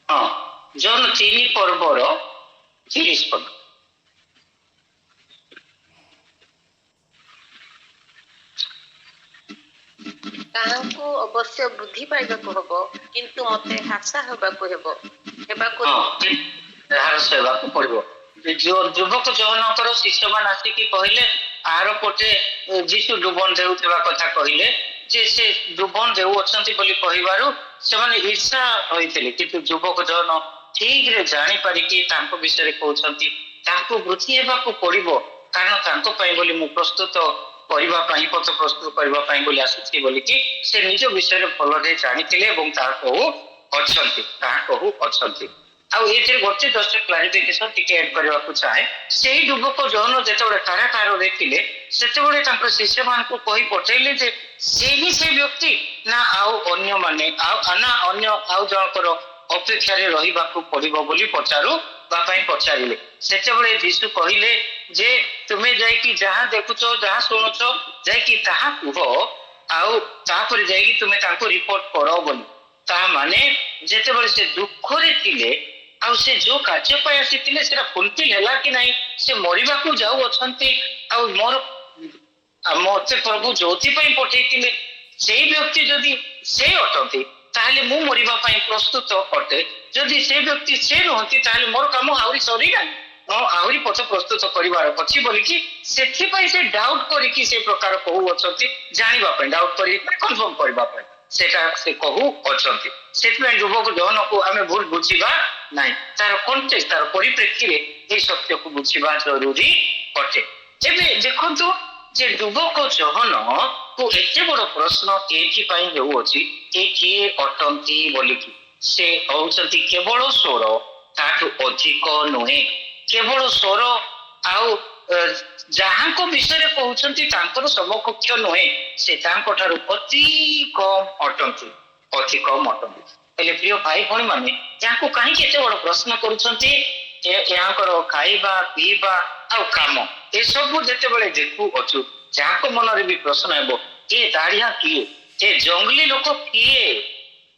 ହଁ, ଜନ 3 ପର୍ବର 30 ପଦ। ତାହାଙ୍କୁ ଅବଶ୍ୟ ବୃଦ୍ଧି ପାଇବାକୁ ହବ, କିନ୍ତୁ ମତେ ହ୍ରାସ ହେବାକୁ ପଡିବ। ଯୁବକ ଜଣଙ୍କର ଶିଷ୍ୟମାନେ ଆସିକି କହିଲେ, ଆର ପଟେ ଯୀଶୁ ଡୁବନ ଦେଉଥିବା କଥା କହିଲେ ଯେ ସେ ଡୁବନ ଦେଉଅଛନ୍ତି ବୋଲି କହିବାରୁ ସେମାନେ ଈର୍ଷା ହୋଇଥିଲେ। କିନ୍ତୁ ଯୁବକ ଜଣ ଠିକରେ ଜାଣିପାରିକି ତାଙ୍କ ବିଷୟରେ କହୁଛନ୍ତି ତାଙ୍କୁ ବୃଦ୍ଧି ହେବାକୁ ପଡିବ, କାରଣ ତାଙ୍କ ପାଇଁ ବୋଲି ମୁଁ ପ୍ରସ୍ତୁତ କରିବା ପାଇଁ ପଥ ପ୍ରସ୍ତୁତ କରିବା ପାଇଁ ବୋଲି ଆସୁଛି ବୋଲିକି ସେ ନିଜ ବିଷୟରେ ଭଲରେ ଜାଣିଥିଲେ ଏବଂ ତାହା କହୁ ଅଛନ୍ତି। ଆଉ ଏଥିରେ ଗୋଟେ ଜଷ୍ଟ କ୍ଲାରିଫିକେସନ ଟିକେ ଆଡ୍ କରିବାକୁ ଚାହେଁ। ସେଇ ଯୁବକ ଜହନ ଯେତେବେଳେ କାରାଗାରରେ ଥିଲେ ସେତେବେଳେ ତାଙ୍କର ଶିଷ୍ୟମାନଙ୍କୁ କହି ପଠେଇଲେ ଯେ ସେ ହିଁ ସେ ବ୍ୟକ୍ତି ନା ଆଉ ଅନ୍ୟମାନେ ଅନ୍ୟ ଆଉ ଜଣଙ୍କର ଅପେକ୍ଷାରେ ରହିବାକୁ ପଡିବ ବୋଲି ପଚାରିଲେ। ସେତେବେଳେ ଯୀଶୁ କହିଲେ ଯେ ତୁମେ ଯାଇକି ଯାହା ଦେଖୁଛ ଯାହା ଶୁଣୁଛ ଯାଇକି ତାହା କୁହ, ଆଉ ତାପରେ ଯାଇକି ତୁମେ ତାଙ୍କୁ ରିପୋର୍ଟ କର ବୋଲି। ତା ମାନେ ଯେତେବେଳେ ସେ ଦୁଃଖରେ ଥିଲେ ଆଉ ସେ ଯୋଉ କାର୍ଯ୍ୟ ପାଇଁ ଆସିଥିଲେ ସେଟା ଫୁଲଫିଲ ହେଲା କି ନାହିଁ, ସେ ମରିବାକୁ ଯାଉଅଛନ୍ତି ଆଉ ମତେ ପ୍ରଭୁ ଯୋଉଥିପାଇଁ ପଠେଇଥିଲେ ସେଇ ବ୍ୟକ୍ତି ଯଦି ସେ ଅଟନ୍ତି ତାହେଲେ ମୁଁ ମରିବା ପାଇଁ ପ୍ରସ୍ତୁତ ଅଟେ। ଯଦି ସେ ବ୍ୟକ୍ତି ସେ ନୁହନ୍ତି ତାହେଲେ ମୋର କାମ ଆହୁରି ସରିନାହିଁ, ଆହୁରି ପଥ ପ୍ରସ୍ତୁତ କରିବାର ଅଛି ବୋଲିକି ସେଥିପାଇଁ ସେ ଡାଉଟ କରିକି ସେ ପ୍ରକାର କହୁଅଛନ୍ତି, ଜାଣିବା ପାଇଁ ଡାଉଟ କରିକି କନଫର୍ମ କରିବା ପାଇଁ ସେଟା ସେ କହୁଅଛନ୍ତି। ସେଥିପାଇଁ ଯୁବକ ଜହନକୁ ଆମେ ଭୁଲ ବୁଝିବା ନାହିଁ, ତାର କଣ୍ଟେକ୍ସଟ ତାର ପରିପ୍ରେକ୍ଷୀରେ এই ସତ୍ୟକୁ ବୁଝିବା ଜରୁରୀ ଅଟେ। ଏବେ ଦେଖନ୍ତୁ ଯେ ଯୁବକ ଜହନକୁ ଏତେ ବଡ ପ୍ରଶ୍ନ ଏଇଥିପାଇଁ ହେଉଅଛି ଏ କିଏ ଅଟନ୍ତି ବୋଲିକି। ସେ ହଉଛନ୍ତି କେବଳ ସ୍ୱର, ତାଠୁ ଅଧିକ ନୁହେଁ। କେବଳ ସ୍ୱର ଆଉ ଯାହାଙ୍କ ବିଷୟରେ କହୁଛନ୍ତି ତାଙ୍କର ସମକକ୍ଷ ନୁହେଁ, ସେ ତାଙ୍କ ଠାରୁ ଅତି କମ ଅଟନ୍ତି। ହେଲେ ପ୍ରିୟ ଭାଇ ଭଉଣୀ ମାନେ ଯାହାକୁ କାହିଁକି ଏତେ ବଡ ପ୍ରଶ୍ନ କରୁଛନ୍ତି? ଏହାଙ୍କର ଖାଇବା ପିଇବା ଆଉ କାମ ଏସବୁ ଯେତେବେଳେ ଦେଖୁଅଛୁ ଯାହାଙ୍କ ମନରେ ବି ପ୍ରଶ୍ନ ହେବ ଏ ଦାଢିଆ କିଏ, ଏ ଜଙ୍ଗଲୀ ଲୋକ କିଏ,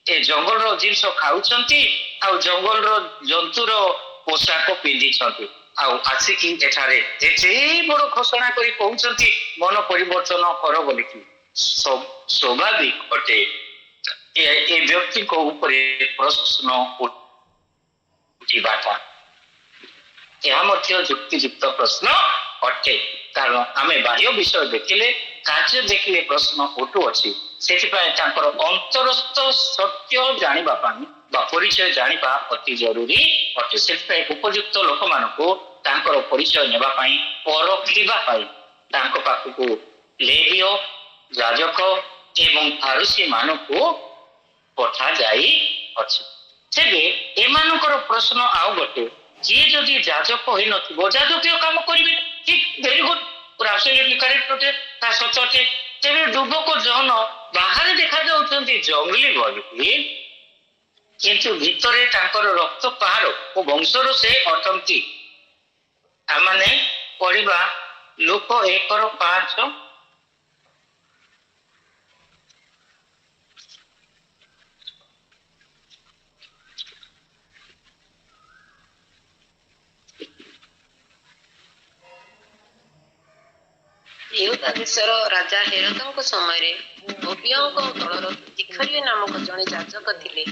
ଏ ଜଙ୍ଗଲର ଜିନିଷ ଖାଉଛନ୍ତି ଆଉ ଜଙ୍ଗଲର ଜନ୍ତୁର ପୋଷାକ ପିନ୍ଧିଛନ୍ତି ଆଉ ଆସିକି ଏଠାରେ ଏତେ ବଡ ଘୋଷଣା କରି କହୁଛନ୍ତି ମନ ପରିବର୍ତ୍ତନ କର ବୋଲିକି। ସ୍ୱାଭାବିକ ଅଟେ ଏ ବ୍ୟକ୍ତିଙ୍କ ଉପରେ ପ୍ରଶ୍ନ ଉଠିବାଟା। ଏହା ମଧ୍ୟ ଯୁକ୍ତିଯୁକ୍ତ ପ୍ରଶ୍ନ ଅଟେ, କାରଣ ଆମେ ବାହ୍ୟ ବିଷୟ ଦେଖିଲେ କାର୍ଯ୍ୟ ଦେଖିଲେ ପ୍ରଶ୍ନ ଉଠୁଅଛି। ସେଥିପାଇଁ ତାଙ୍କର ଅନ୍ତରସ୍ଥ ସତ୍ୟ ଜାଣିବା ପାଇଁ ବା ପରିଚୟ ଜାଣିବା ଅତି ଜରୁରୀ ଅଟେ। ସେଥିପାଇଁ ଉପଯୁକ୍ତ ଲୋକମାନଙ୍କୁ ତାଙ୍କର ପରିଚୟ ନେବା ପାଇଁ ପରଖିବା ପାଇଁ ତାଙ୍କ ପାଖକୁ ଲେବୀୟ ଯାଜକ ଏବଂ ଫାରୁସୀ ମାନଙ୍କୁ ପଠାଯାଇଅଛି। ତେବେ ଏମାନଙ୍କର ପ୍ରଶ୍ନ ଆଉ ଗୋଟେ, ଯିଏ ଯଦି ଯାଜକ ହୋଇନଥିବ ଯାଜକୀୟ କାମ କରିବେ, ଠିକ ଭେରି ଗୁଡ, ପୁରା ଆବସଲ୍ୟୁଟଲି କରେକ୍ଟ ଅଟେ, ତା ସତ ଅଟେ। ତେବେ ଯୁବକ ଜହନ ବାହାରେ ଦେଖାଯାଉଛନ୍ତି ଜଙ୍ଗଲୀ ବୋଲିକି, କିନ୍ତୁ ଭିତରେ ତାଙ୍କର ରକ୍ତ ପାହାଡ ଓ ବଂଶରୁ ସେ ଅଟନ୍ତି। ଆମେ ପଢିବା ଲୋକ 1:5। ୟହୁଦା ଦେଶର ରାଜା ହେରୋଦଙ୍କ ସମୟରେ ଅବିୟଙ୍କ ଦଳର ତିଖରିୟ ନାମକ ଜଣେ ଯାଜକ ଥିଲେ।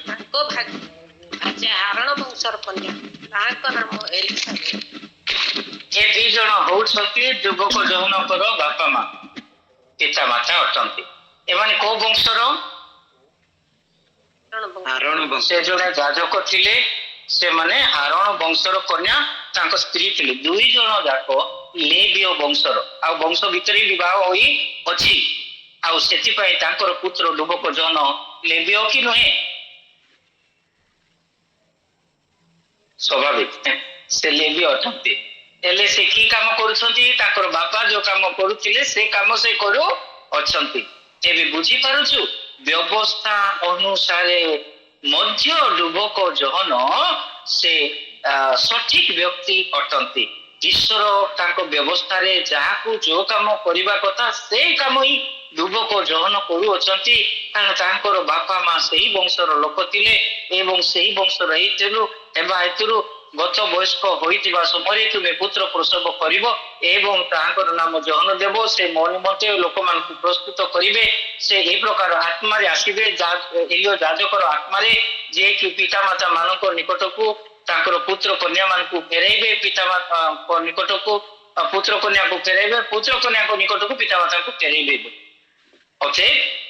ତାଙ୍କ ଭାର୍ଯ୍ୟା ଆରୋନ ବଂଶର କନ୍ୟା, ତାହାଙ୍କ ନାମ ଏଲିସାବେଥ। ଏ ଦି ଜଣ ହଉଛନ୍ତି ଯୁବକ ଜହନଙ୍କର ବାପା ମା, ପିତା ମାତା ଅଟନ୍ତି। ଏମାନେ କୋଉ ବଂଶର? ଆରୋନ ବଂଶ। ସେ ଜଣେ ଯାଜକ ଥିଲେ, ସେମାନେ ଆରୋନ ବଂଶର କନ୍ୟା, ତାଙ୍କ ସ୍ତ୍ରୀ ଥିଲେ। ଦୁଇ ଜଣ ଯାକ ଲେବୀୟ ବଂଶର, ଆଉ ବଂଶ ଭିତରେ ବିବାହ ହୋଇ ଅଛି, ଆଉ ସେଥିପାଇଁ ତାଙ୍କର ପୁତ୍ର ଯୁବକ ଜହନ ଲେବୀୟ କି ନୁହେଁ? ସ୍ୱାଭାବିକ ସେ ଲେବୀ ଅଟନ୍ତି। ହେଲେ ସେ କି କାମ କରୁଛନ୍ତି? ତାଙ୍କର ବାପା ଯୋଉ କାମ କରୁଥିଲେ ସେ କାମ ସେ କରୁ ଅଛନ୍ତି। ଏବେ ବୁଝିପାରୁଛୁ ବ୍ୟବସ୍ଥା ଅନୁସାରେ ମଧ୍ୟ ଯୁବକ ଜହନ ସେ ସଠିକ ବ୍ୟକ୍ତି ଅଟନ୍ତି। ଈଶ୍ୱର ତାଙ୍କ ବ୍ୟବସ୍ଥାରେ ଯାହାକୁ ଯୋଉ କାମ କରିବା କଥା ସେଇ କାମ ହିଁ ଯୁବକ ଜହନ କରୁଅଛନ୍ତି, କାରଣ ତାଙ୍କର ବାପା ମା ସେହି ବଂଶର ଲୋକ ଥିଲେ ଏବଂ ସେହି ବଂଶର ହେତୁରୁ ଗତ ବୟସ୍କ ହୋଇଥିବା ସମୟରେ ତୁମେ ପୁତ୍ର ପ୍ରସବ କରିବ ଏବଂ ତାହାଙ୍କର ନାମ ଜହନ ଦେବ। ସେ ମୋ ନିମନ୍ତେ ଲୋକମାନଙ୍କୁ ପ୍ରସ୍ତୁତ କରିବେ। ସେ ଏହି ପ୍ରକାର ଆତ୍ମାରେ ଆସିବେ, ଏଲିୟ ଯାଜକର ଆତ୍ମାରେ, ଯିଏକି ପିତାମାତା ମାନଙ୍କ ନିକଟକୁ ତାଙ୍କର ପୁତ୍ର କନ୍ୟା ମାନଙ୍କୁ ଫେରାଇବେ, ପିତାମାତାଙ୍କ ନିକଟକୁ ପୁତ୍ର କନ୍ୟାକୁ ଫେରାଇବେ, ପୁତ୍ର କନ୍ୟାଙ୍କ ନିକଟକୁ ପିତାମାତାଙ୍କୁ ଫେରାଇବେ।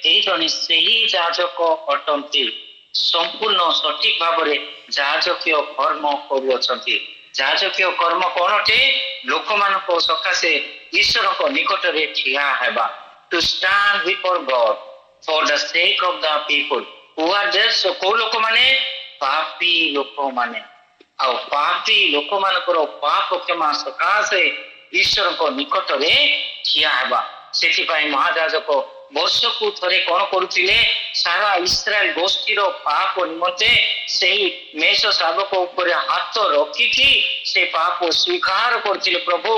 ଏହି ଜଣେ ସେହି ଯାଜକ ଅଟନ୍ତି, ସମ୍ପୂର୍ଣ୍ଣ ସଠିକ ଭାବରେ ଯାଜକୀୟ କର୍ମ କରୁଅଛନ୍ତି। ଯାଜକୀୟ କର୍ମ କଣ ଅଟେ? ଲୋକମାନଙ୍କ ସକାଶେ ଈଶ୍ୱରଙ୍କ ନିକଟରେ ଠିଆ ହେବା, to stand before God for the sake of the people who are just. କୋଉ ଲୋକମାନେ? ପାପୀ ଲୋକମାନେ। ଆଉ ପାପୀ ଲୋକମାନଙ୍କର ପାପ କ୍ଷମା ସକାଶେ ଈଶ୍ୱରଙ୍କ ନିକଟରେ ଠିଆ ହେବା। ସେଥିପାଇଁ ମହାଯାଜକ ବର୍ଷକୁ ଥରେ କଣ କରୁଥିଲେ? ସାରା ଇସ୍ରାଏଲ ଗୋଷ୍ଠୀର ପାପ ନିମନ୍ତେ ସେହି ମେଷ ଶାବକ ଉପରେ ହାତ ରଖିକି ସେ ପାପ ସ୍ୱୀକାର କରୁଥିଲେ। ପ୍ରଭୁ,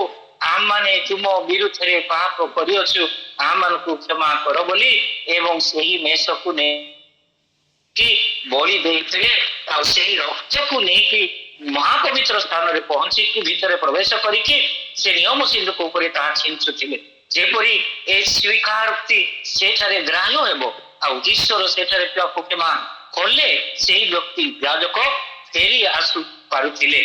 ଆମମାନେ ତୁମ ବିରୁଦ୍ଧରେ ପାପ କରିଅଛୁ, ଆମମାନଙ୍କୁ କ୍ଷମା କର ବୋଲି, ଏବଂ ସେହି ମେଷକୁ ନେଇ ବଳି ଦେଇଥିଲେ। ଆଉ ସେହି ରକ୍ତକୁ ନେଇକି ମହାପବିତ୍ର ସ୍ଥାନରେ ପହଞ୍ଚିକି ଭିତରେ ପ୍ରବେଶ କରିକି ସେ ନିୟମ ସିନ୍ଦୁକ ଉପରେ ତାହା ଛିଞ୍ଚୁଥିଲେ, ଯେପରି ଏ ସ୍ୱୀକାରୋକ୍ତି ସେଠାରେ ଗ୍ରାହ୍ୟ ହେବ। ଆଉ ଈଶ୍ୱର ସେଠାରେ ପାପ କ୍ଷମା କଲେ ସେହି ବ୍ୟକ୍ତି ଯାଜକ ଫେରି ଆସୁ ପାରୁଥିଲେ,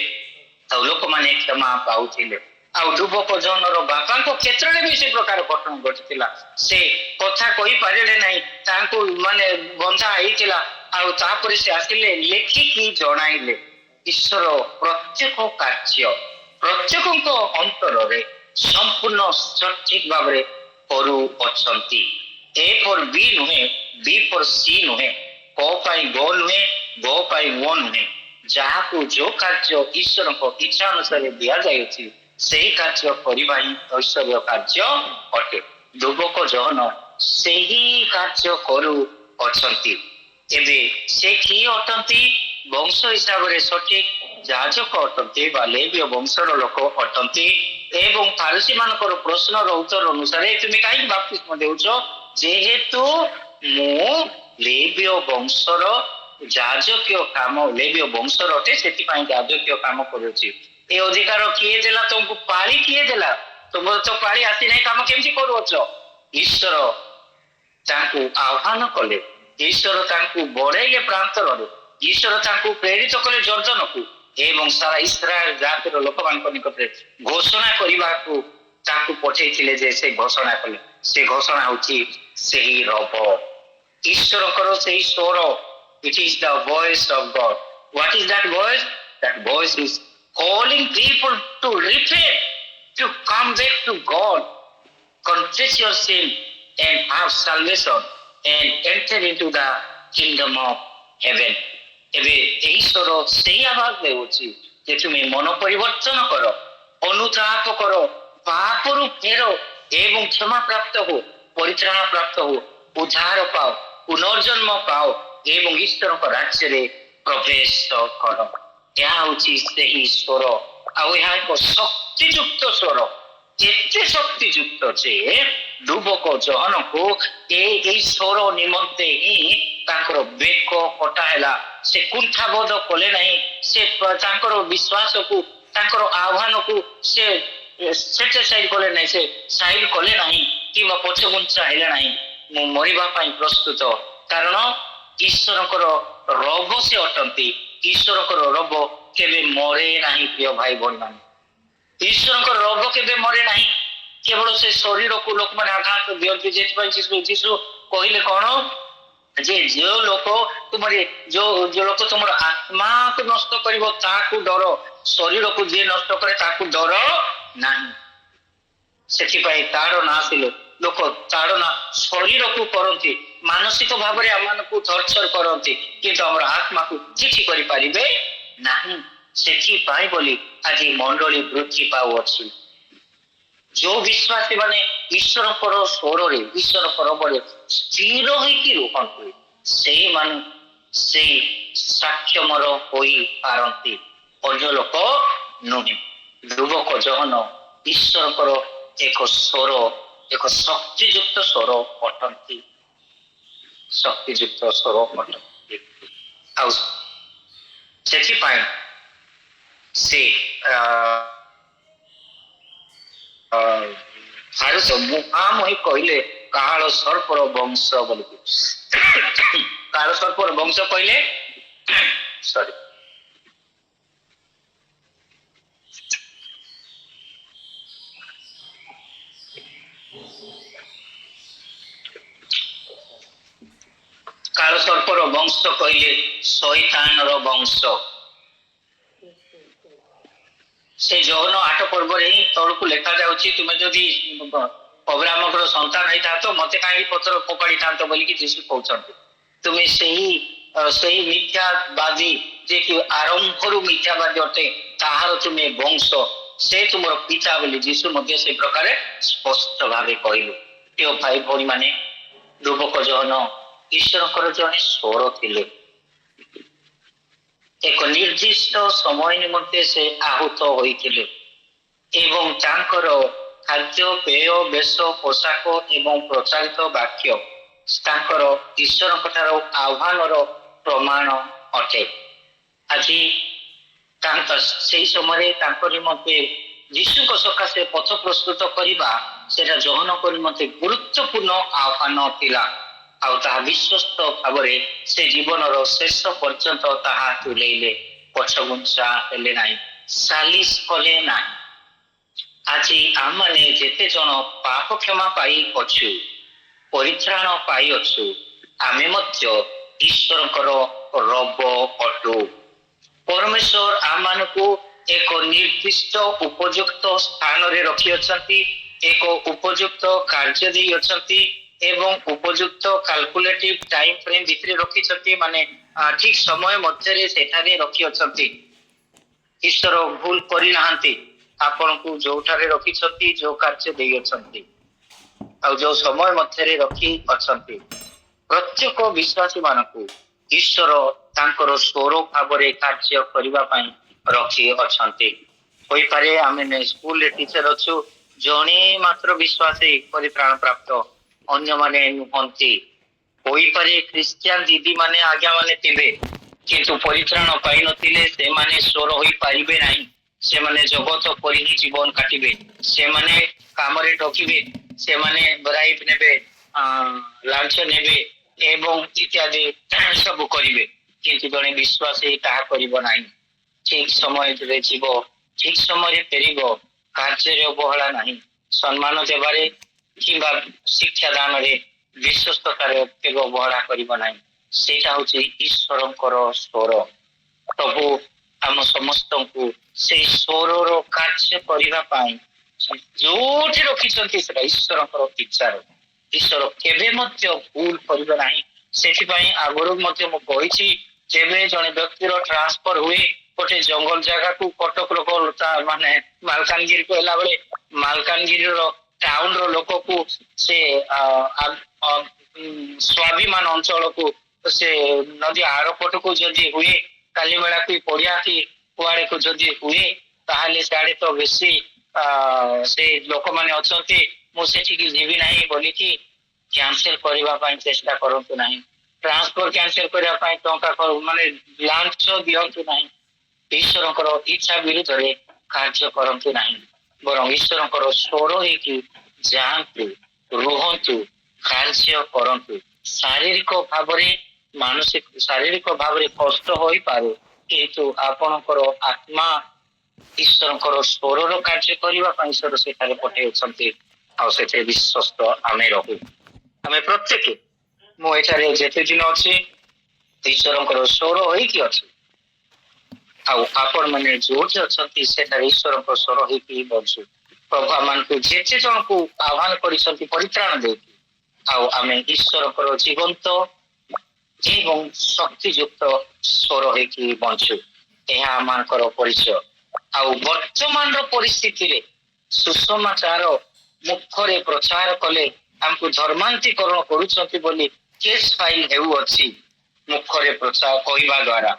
ଆଉ ଲୋକମାନେ କ୍ଷମା ପାଉଥିଲେ। ଆଉ ଯୁବକ ଜଣର ବାପାଙ୍କ କ୍ଷେତ୍ରରେ ବି ସେ ପ୍ରକାର ଘଟଣା ଘଟିଥିଲା। ସେ କଥା କହିପାରିଲେ ନାହିଁ, ତାଙ୍କୁ ବନ୍ଧା ହେଇଥିଲା। ଆଉ ତାପରେ ସେ ଆସିଲେ, ଲେଖିକି ଜଣାଇଲେ ଈଶ୍ୱର ପ୍ରତ୍ୟେକ କାର୍ଯ୍ୟ ପ୍ରତ୍ୟେକଙ୍କ ଅନ୍ତରରେ ସମ୍ପୂର୍ଣ୍ଣ ସଠିକ ଭାବରେ କରୁଅଛନ୍ତି। ଏ ଫର ବି ନୁହେଁ, ବି ଫର ସି ନୁହେଁ, କ ପାଇଁ ଗ ନୁହେଁ, ଗ ପାଇଁ ଓ ନୁହେଁ। ଯାହାକୁ ଯୋଉ କାର୍ଯ୍ୟ ଈଶ୍ୱରଙ୍କ ଇଚ୍ଛା ଅନୁସାରେ ଦିଆଯାଇଛି ସେହି କାର୍ଯ୍ୟ କରିବା ହିଁ ଐଶ୍ୱର୍ଯ୍ୟ କାର୍ଯ୍ୟ ଅଟେ। ଯୁବକ ଜହନ ସେହି କାର୍ଯ୍ୟ କରୁଅଛନ୍ତି। ଏବେ ସେ କିଏ ଅଟନ୍ତି? ବଂଶ ହିସାବରେ ସଠିକ ଯାଜକ ଅଟନ୍ତି ବା ଲେବୀୟ ବଂଶର ଲୋକ ଅଟନ୍ତି। ଏବଂ ଫାରୁସୀ ମାନଙ୍କର ପ୍ରଶ୍ନର ଉତ୍ତର ଅନୁସାରେ, ତୁମେ କାହିଁକି ବାପ୍ତିସ୍ମ ଦେଉଛ? ଯେହେତୁ ମୁଁ ଲେବୀୟ ବଂଶର ଯାଜକୀୟ କାମ, ଲେବୀୟ ବଂଶର ଅଟେ, ସେଥିପାଇଁ ଯାଜକୀୟ କାମ କରୁଛି। ଏ ଅଧିକାର କିଏ ଦେଲା ତମକୁ? ପାଳି କିଏ ଦେଲା? ତୁମର ତ ପାଳି ଆସିନାହିଁ, କାମ କେମିତି କରୁଅଛ? ଈଶ୍ୱର ତାଙ୍କୁ ଆହ୍ୱାନ କଲେ, ଈଶ୍ୱର ତାଙ୍କୁ ବଢେଇଲେ ପ୍ରାନ୍ତରରେ, ଈଶ୍ୱର ତାଙ୍କୁ ପ୍ରେରିତ କଲେ ଜର୍ଦ୍ଦନକୁ, ଏବଂ ସାରା ଇସ୍ରାଏଲ ଜାତିର ଲୋକମାନଙ୍କ ନିକଟରେ ଘୋଷଣା କରିବାକୁ ତାଙ୍କୁ ପଠେଇଥିଲେ। ଯେ ସେ ଘୋଷଣା କଲେ, ସେ ଘୋଷଣା ହଉଛି ସେହି ରବ, ଈଶ୍ୱରଙ୍କର ସେହି ସ୍ୱର। It is the voice of God. What is that voice? That voice is calling people to repent, to come back to God, confess your sin and have salvation and enter into the kingdom of heaven. ଏବେ ଏହି ସ୍ୱର ସେହି ଆବାଜ ଦେଉଛି ଯେ ତୁମେ ମନ ପରିବର୍ତ୍ତନ କର, ଅନୁତାପ କର, ପାପରୁ ଫେର ଏବଂ କ୍ଷମା ପ୍ରାପ୍ତ ହୋ, ପରିତ୍ରାଣ ପ୍ରାପ୍ତ ହୋ, ଉଦ୍ଧାର ପାଅ, ପୁନର୍ଜନ୍ମ ପାଅ ଏବଂ ଈଶ୍ୱରଙ୍କ ରାଜ୍ୟରେ ପ୍ରବେଶ କର। ଏହା ହଉଛି ସେହି ସ୍ୱର। ଆଉ ଏହା ଏକ ଶକ୍ତିଯୁକ୍ତ ସ୍ୱର, ଏତେ ଶକ୍ତିଯୁକ୍ତ ଯେ ଯୁବକ ଜହନକୁ ଏହି ସ୍ୱର ନିମନ୍ତେ ହିଁ ତାଙ୍କର ବେକ କଟା ହେଲା। ସେ କୁଣ୍ଠାବୋଧ କଲେ ନାହିଁ, ସେ ତାଙ୍କର ବିଶ୍ୱାସକୁ, ତାଙ୍କର ଆହ୍ୱାନକୁ ସେ ସାଇଡ କଲେ ନାହିଁ, ସେ ସାଇଡ କଲେ ନାହିଁ କିମ୍ବା ପଛଘୁଞ୍ଚା ହେଲେ ନାହିଁ। ମୁଁ ମରିବା ପାଇଁ ପ୍ରସ୍ତୁତ, କାରଣ ଈଶ୍ୱରଙ୍କର ରବ ସେ ଅଟନ୍ତି। ଈଶ୍ୱରଙ୍କର ରବ କେବେ ମରେ ନାହିଁ। ପ୍ରିୟ ଭାଇ ଭଉଣୀ ମାନେ, ଈଶ୍ୱରଙ୍କର ରବ କେବେ ମରେ ନାହିଁ। କେବଳ ସେ ଶରୀରକୁ ଲୋକମାନେ ଆଘାତ ଦିଅନ୍ତି। ସେଥିପାଇଁ ଯୀଶୁ କହିଲେ କଣ? ଯେ ଯୋଉ ଲୋକ ତୁମର ଆତ୍ମାକୁ ନଷ୍ଟ କରିବ ତାହାକୁ ଡର, ଶରୀରକୁ ଯିଏ ନଷ୍ଟ କରେ ତାକୁ ଡର ନାହିଁ। ସେଥିପାଇଁ ତାଡ଼ନା ଆସିଲେ ଲୋକ ତାଡ଼ନା ଶରୀରକୁ କରନ୍ତି, ମାନସିକ ଭାବରେ ଆମମାନଙ୍କୁ ଟର୍ଚର କରନ୍ତି, କିନ୍ତୁ ଆମର ଆତ୍ମାକୁ କିଛି କରିପାରିବେ ନାହିଁ। ସେଥିପାଇଁ ବୋଲି ଆଜି ମଣ୍ଡଳୀ ବୃଦ୍ଧି ପାଉଅଛି। ଯୋଉ ବିଶ୍ୱାସୀ ମାନେ ଈଶ୍ୱରଙ୍କର ସ୍ୱରରେ, ଈଶ୍ୱରଙ୍କ ରବରେ ସ୍ଥିର ହେଇକି ରୁହନ୍ତି, ସେଇମାନେ ସେଇ ସାକ୍ଷମର ହୋଇପାରନ୍ତି, ଅନ୍ୟ ଲୋକ ନୁହେଁ। ଯୁବକ ଜହନ ଈଶ୍ୱରଙ୍କର ଏକ ସ୍ୱର, ଏକ ଶକ୍ତିଯୁକ୍ତ ସ୍ୱର ଅଟନ୍ତି, ଶକ୍ତିଯୁକ୍ତ ସ୍ୱର ଅଟନ୍ତି। ଆଉ ସେଥିପାଇଁ ସେ ମୁହାଁମୁହିଁ କହିଲେ କାଳ ସର୍ପର ବଂଶ ବୋଲିକି। କାଳ ସର୍ପର ବଂଶ କହିଲେ, ସରି, କାଳ ସର୍ପର ବଂଶ କହିଲେ ଶୈତାନର ବଂଶ। से जौन आठ पर्व ही तौक लेखा जाऊँगी तुम जदि अब्राहम संतान होता तो मत कहीं पत्र फोपाड़ी था बोलिकी जीशु कहते तुम्हें सही मिथ्यावादी जे कि आरंभ मिथ्यावादी अटे ताहार तुम्हें वंश से तुम पिता बोली जीशु मध्य से प्रकार स्पष्ट भाव कहलु। प्रिय भाई भौणी माने ध्रुवक जहन ईश्वर जड़े स्वर थिले एक निर्दिष्ट समय निमंते से आहूत होइथिले एवं तांकर खाद्य पेय बेश पोशाक एवं प्रचारित वाक्य तांकर ईश्वर ठारो आह्वान प्रमाण अटे। आज से समय निमंते जीशु सकाशे पथ प्रस्तुत करवा से जहन को निमंते गुरुत्वपूर्ण आह्वान थिला आ विश्वस्त भाव से जीवन शेष पर्यंत ताहा तुलेले पछगुंचा हेले नाही सालिस कले ना। आज आम मैंने जेते जन पाप क्षमा पाई अच्छु परित्राण पाई अच्छु आमे मध्य ईश्वर रब अटु। परमेश्वर आम मान को एक निर्दिष्ट उपयुक्त स्थान रे रखी अछंती एक उपयुक्त कार्य दे अछंती एवं उपयुक्त कैलकुलेटिव टाइम फ्रेम भितर रखी छथि माने ठीक समय मध्य रे सेठारे रखी अछंती। ईश्वर भूल करि नाहंती आपण को जोठारे रखी छथि जो कार्य दे अछंती आ जो समय मध्य रे रखी अछंती प्रत्येक विश्वासी मानकू ईश्वर तांकर स्वर भाव कार्य करबा पई रखी अछंती। होई पारे आमे स्कूल रे टीचर अछु जणे मात्र विश्वासी परित्राण प्राप्त अन्य माने नुहंती। होई पारे क्रिश्चियन दीदी माने आज्ञा माने थिबे किंतु परित्राण पाई नथिले से माने स्वर होई पारिबे नाही से माने जगत परि ही जीवन काटिबे से माने काम रे ठकिबे से माने ब्राइब नेबे लांच नेबे एवं इत्यादि सब करिवे किंतु जने विश्वासी ताहा करिबो नाही। ठीक समय रे जीव ठीक समय रे फेरिबो कार्य रे अवहेला नाही सम्मान देबारे किंबा शिक्षा दान रे विश्वस्तता रे केवल अवहेला करिबो नाही सेटा होची ईश्वरंकर स्वर। प्रभु हम समस्त को से स्वर रो कार्य करिबा पाई जोठी रखिछंती सेटा ईश्वरंकर इच्छा। ईश्वर केबे मध्य भूल करिबो नाही सेथिपाई आगरो मध्य मु कहिछि जेबे जने व्यक्तिर ट्रांसफर हुए गोटे जंगल जगह को कटक लोक माने मालकानगिरी को हला बेले मालकानगिरी रो टाउन रो लोक को से स्वाभिमान अंचल को से नदी आर पट को जदि हुए काली मेला को पड़िया की कुआड़े को जदि हुए ताहले साडे तो बेसी से लोक माने अछंती मु सेठी जीवी नाही बोली कि कैंसिल करबा पई चेष्टा करंतु नाही ट्रांसफर कैंसिल करबा पई टंका माने लांच दियंतु नाही ईश्वरंकर इच्छा विरुद्ध रे कार्य करंतु नाही बरं ईश्वरंकर स्वर हेकि जांतु रुहंतु कार्य करंतु। शारीरिक भाव मानसिक शारीरिक भाव कष्ट होई पारे किंतु आपणकर आत्मा ईश्वरंकर स्वर रो कार्य करबा पई ईश्वर सेठारे पठे छथि आ सेठे विश्वस्त आमे रहू आमे प्रत्येक मु एठारे जेते दिन अछि ईश्वरंकर स्वर होई कि अछि आपण मैंने जोठी अच्छी से ईश्वर स्वर होगी बचु प्रभु मान को जेते जन को आह्वान कर परित्राण दे आम ईश्वर जीवंत एवं शक्तियुक्त स्वर होगी बचु यह आम परिचय वर्तमान परिस्थिति रे सुसमाचार मुखरे प्रचार कले हमको धर्मांतरीकरण करुछंती बोली केस फाइल हेउ अछि मुखरे प्रचार कहवा द्वारा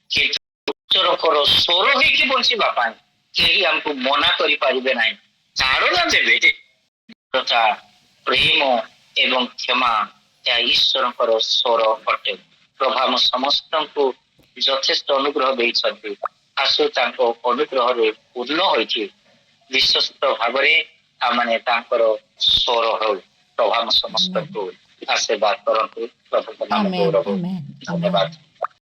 ईश्वर स्वर होगी बंचवा कहीं हमको मना करि पारिबे नाही ताड़ना देबे प्रेम एवं क्षमा या ईश्वर स्वर अटे। प्रभु समस्त को यथेष्ट अनुग्रह देइछथि आसु तांको अनुग्रह रे पूर्ण होइछि विश्वस्त भाबरे आमाने तांकर स्वर हो। प्रभु समस्त को आशीर्वाद करंतु प्रभु नाम गौरव धन्यवाद।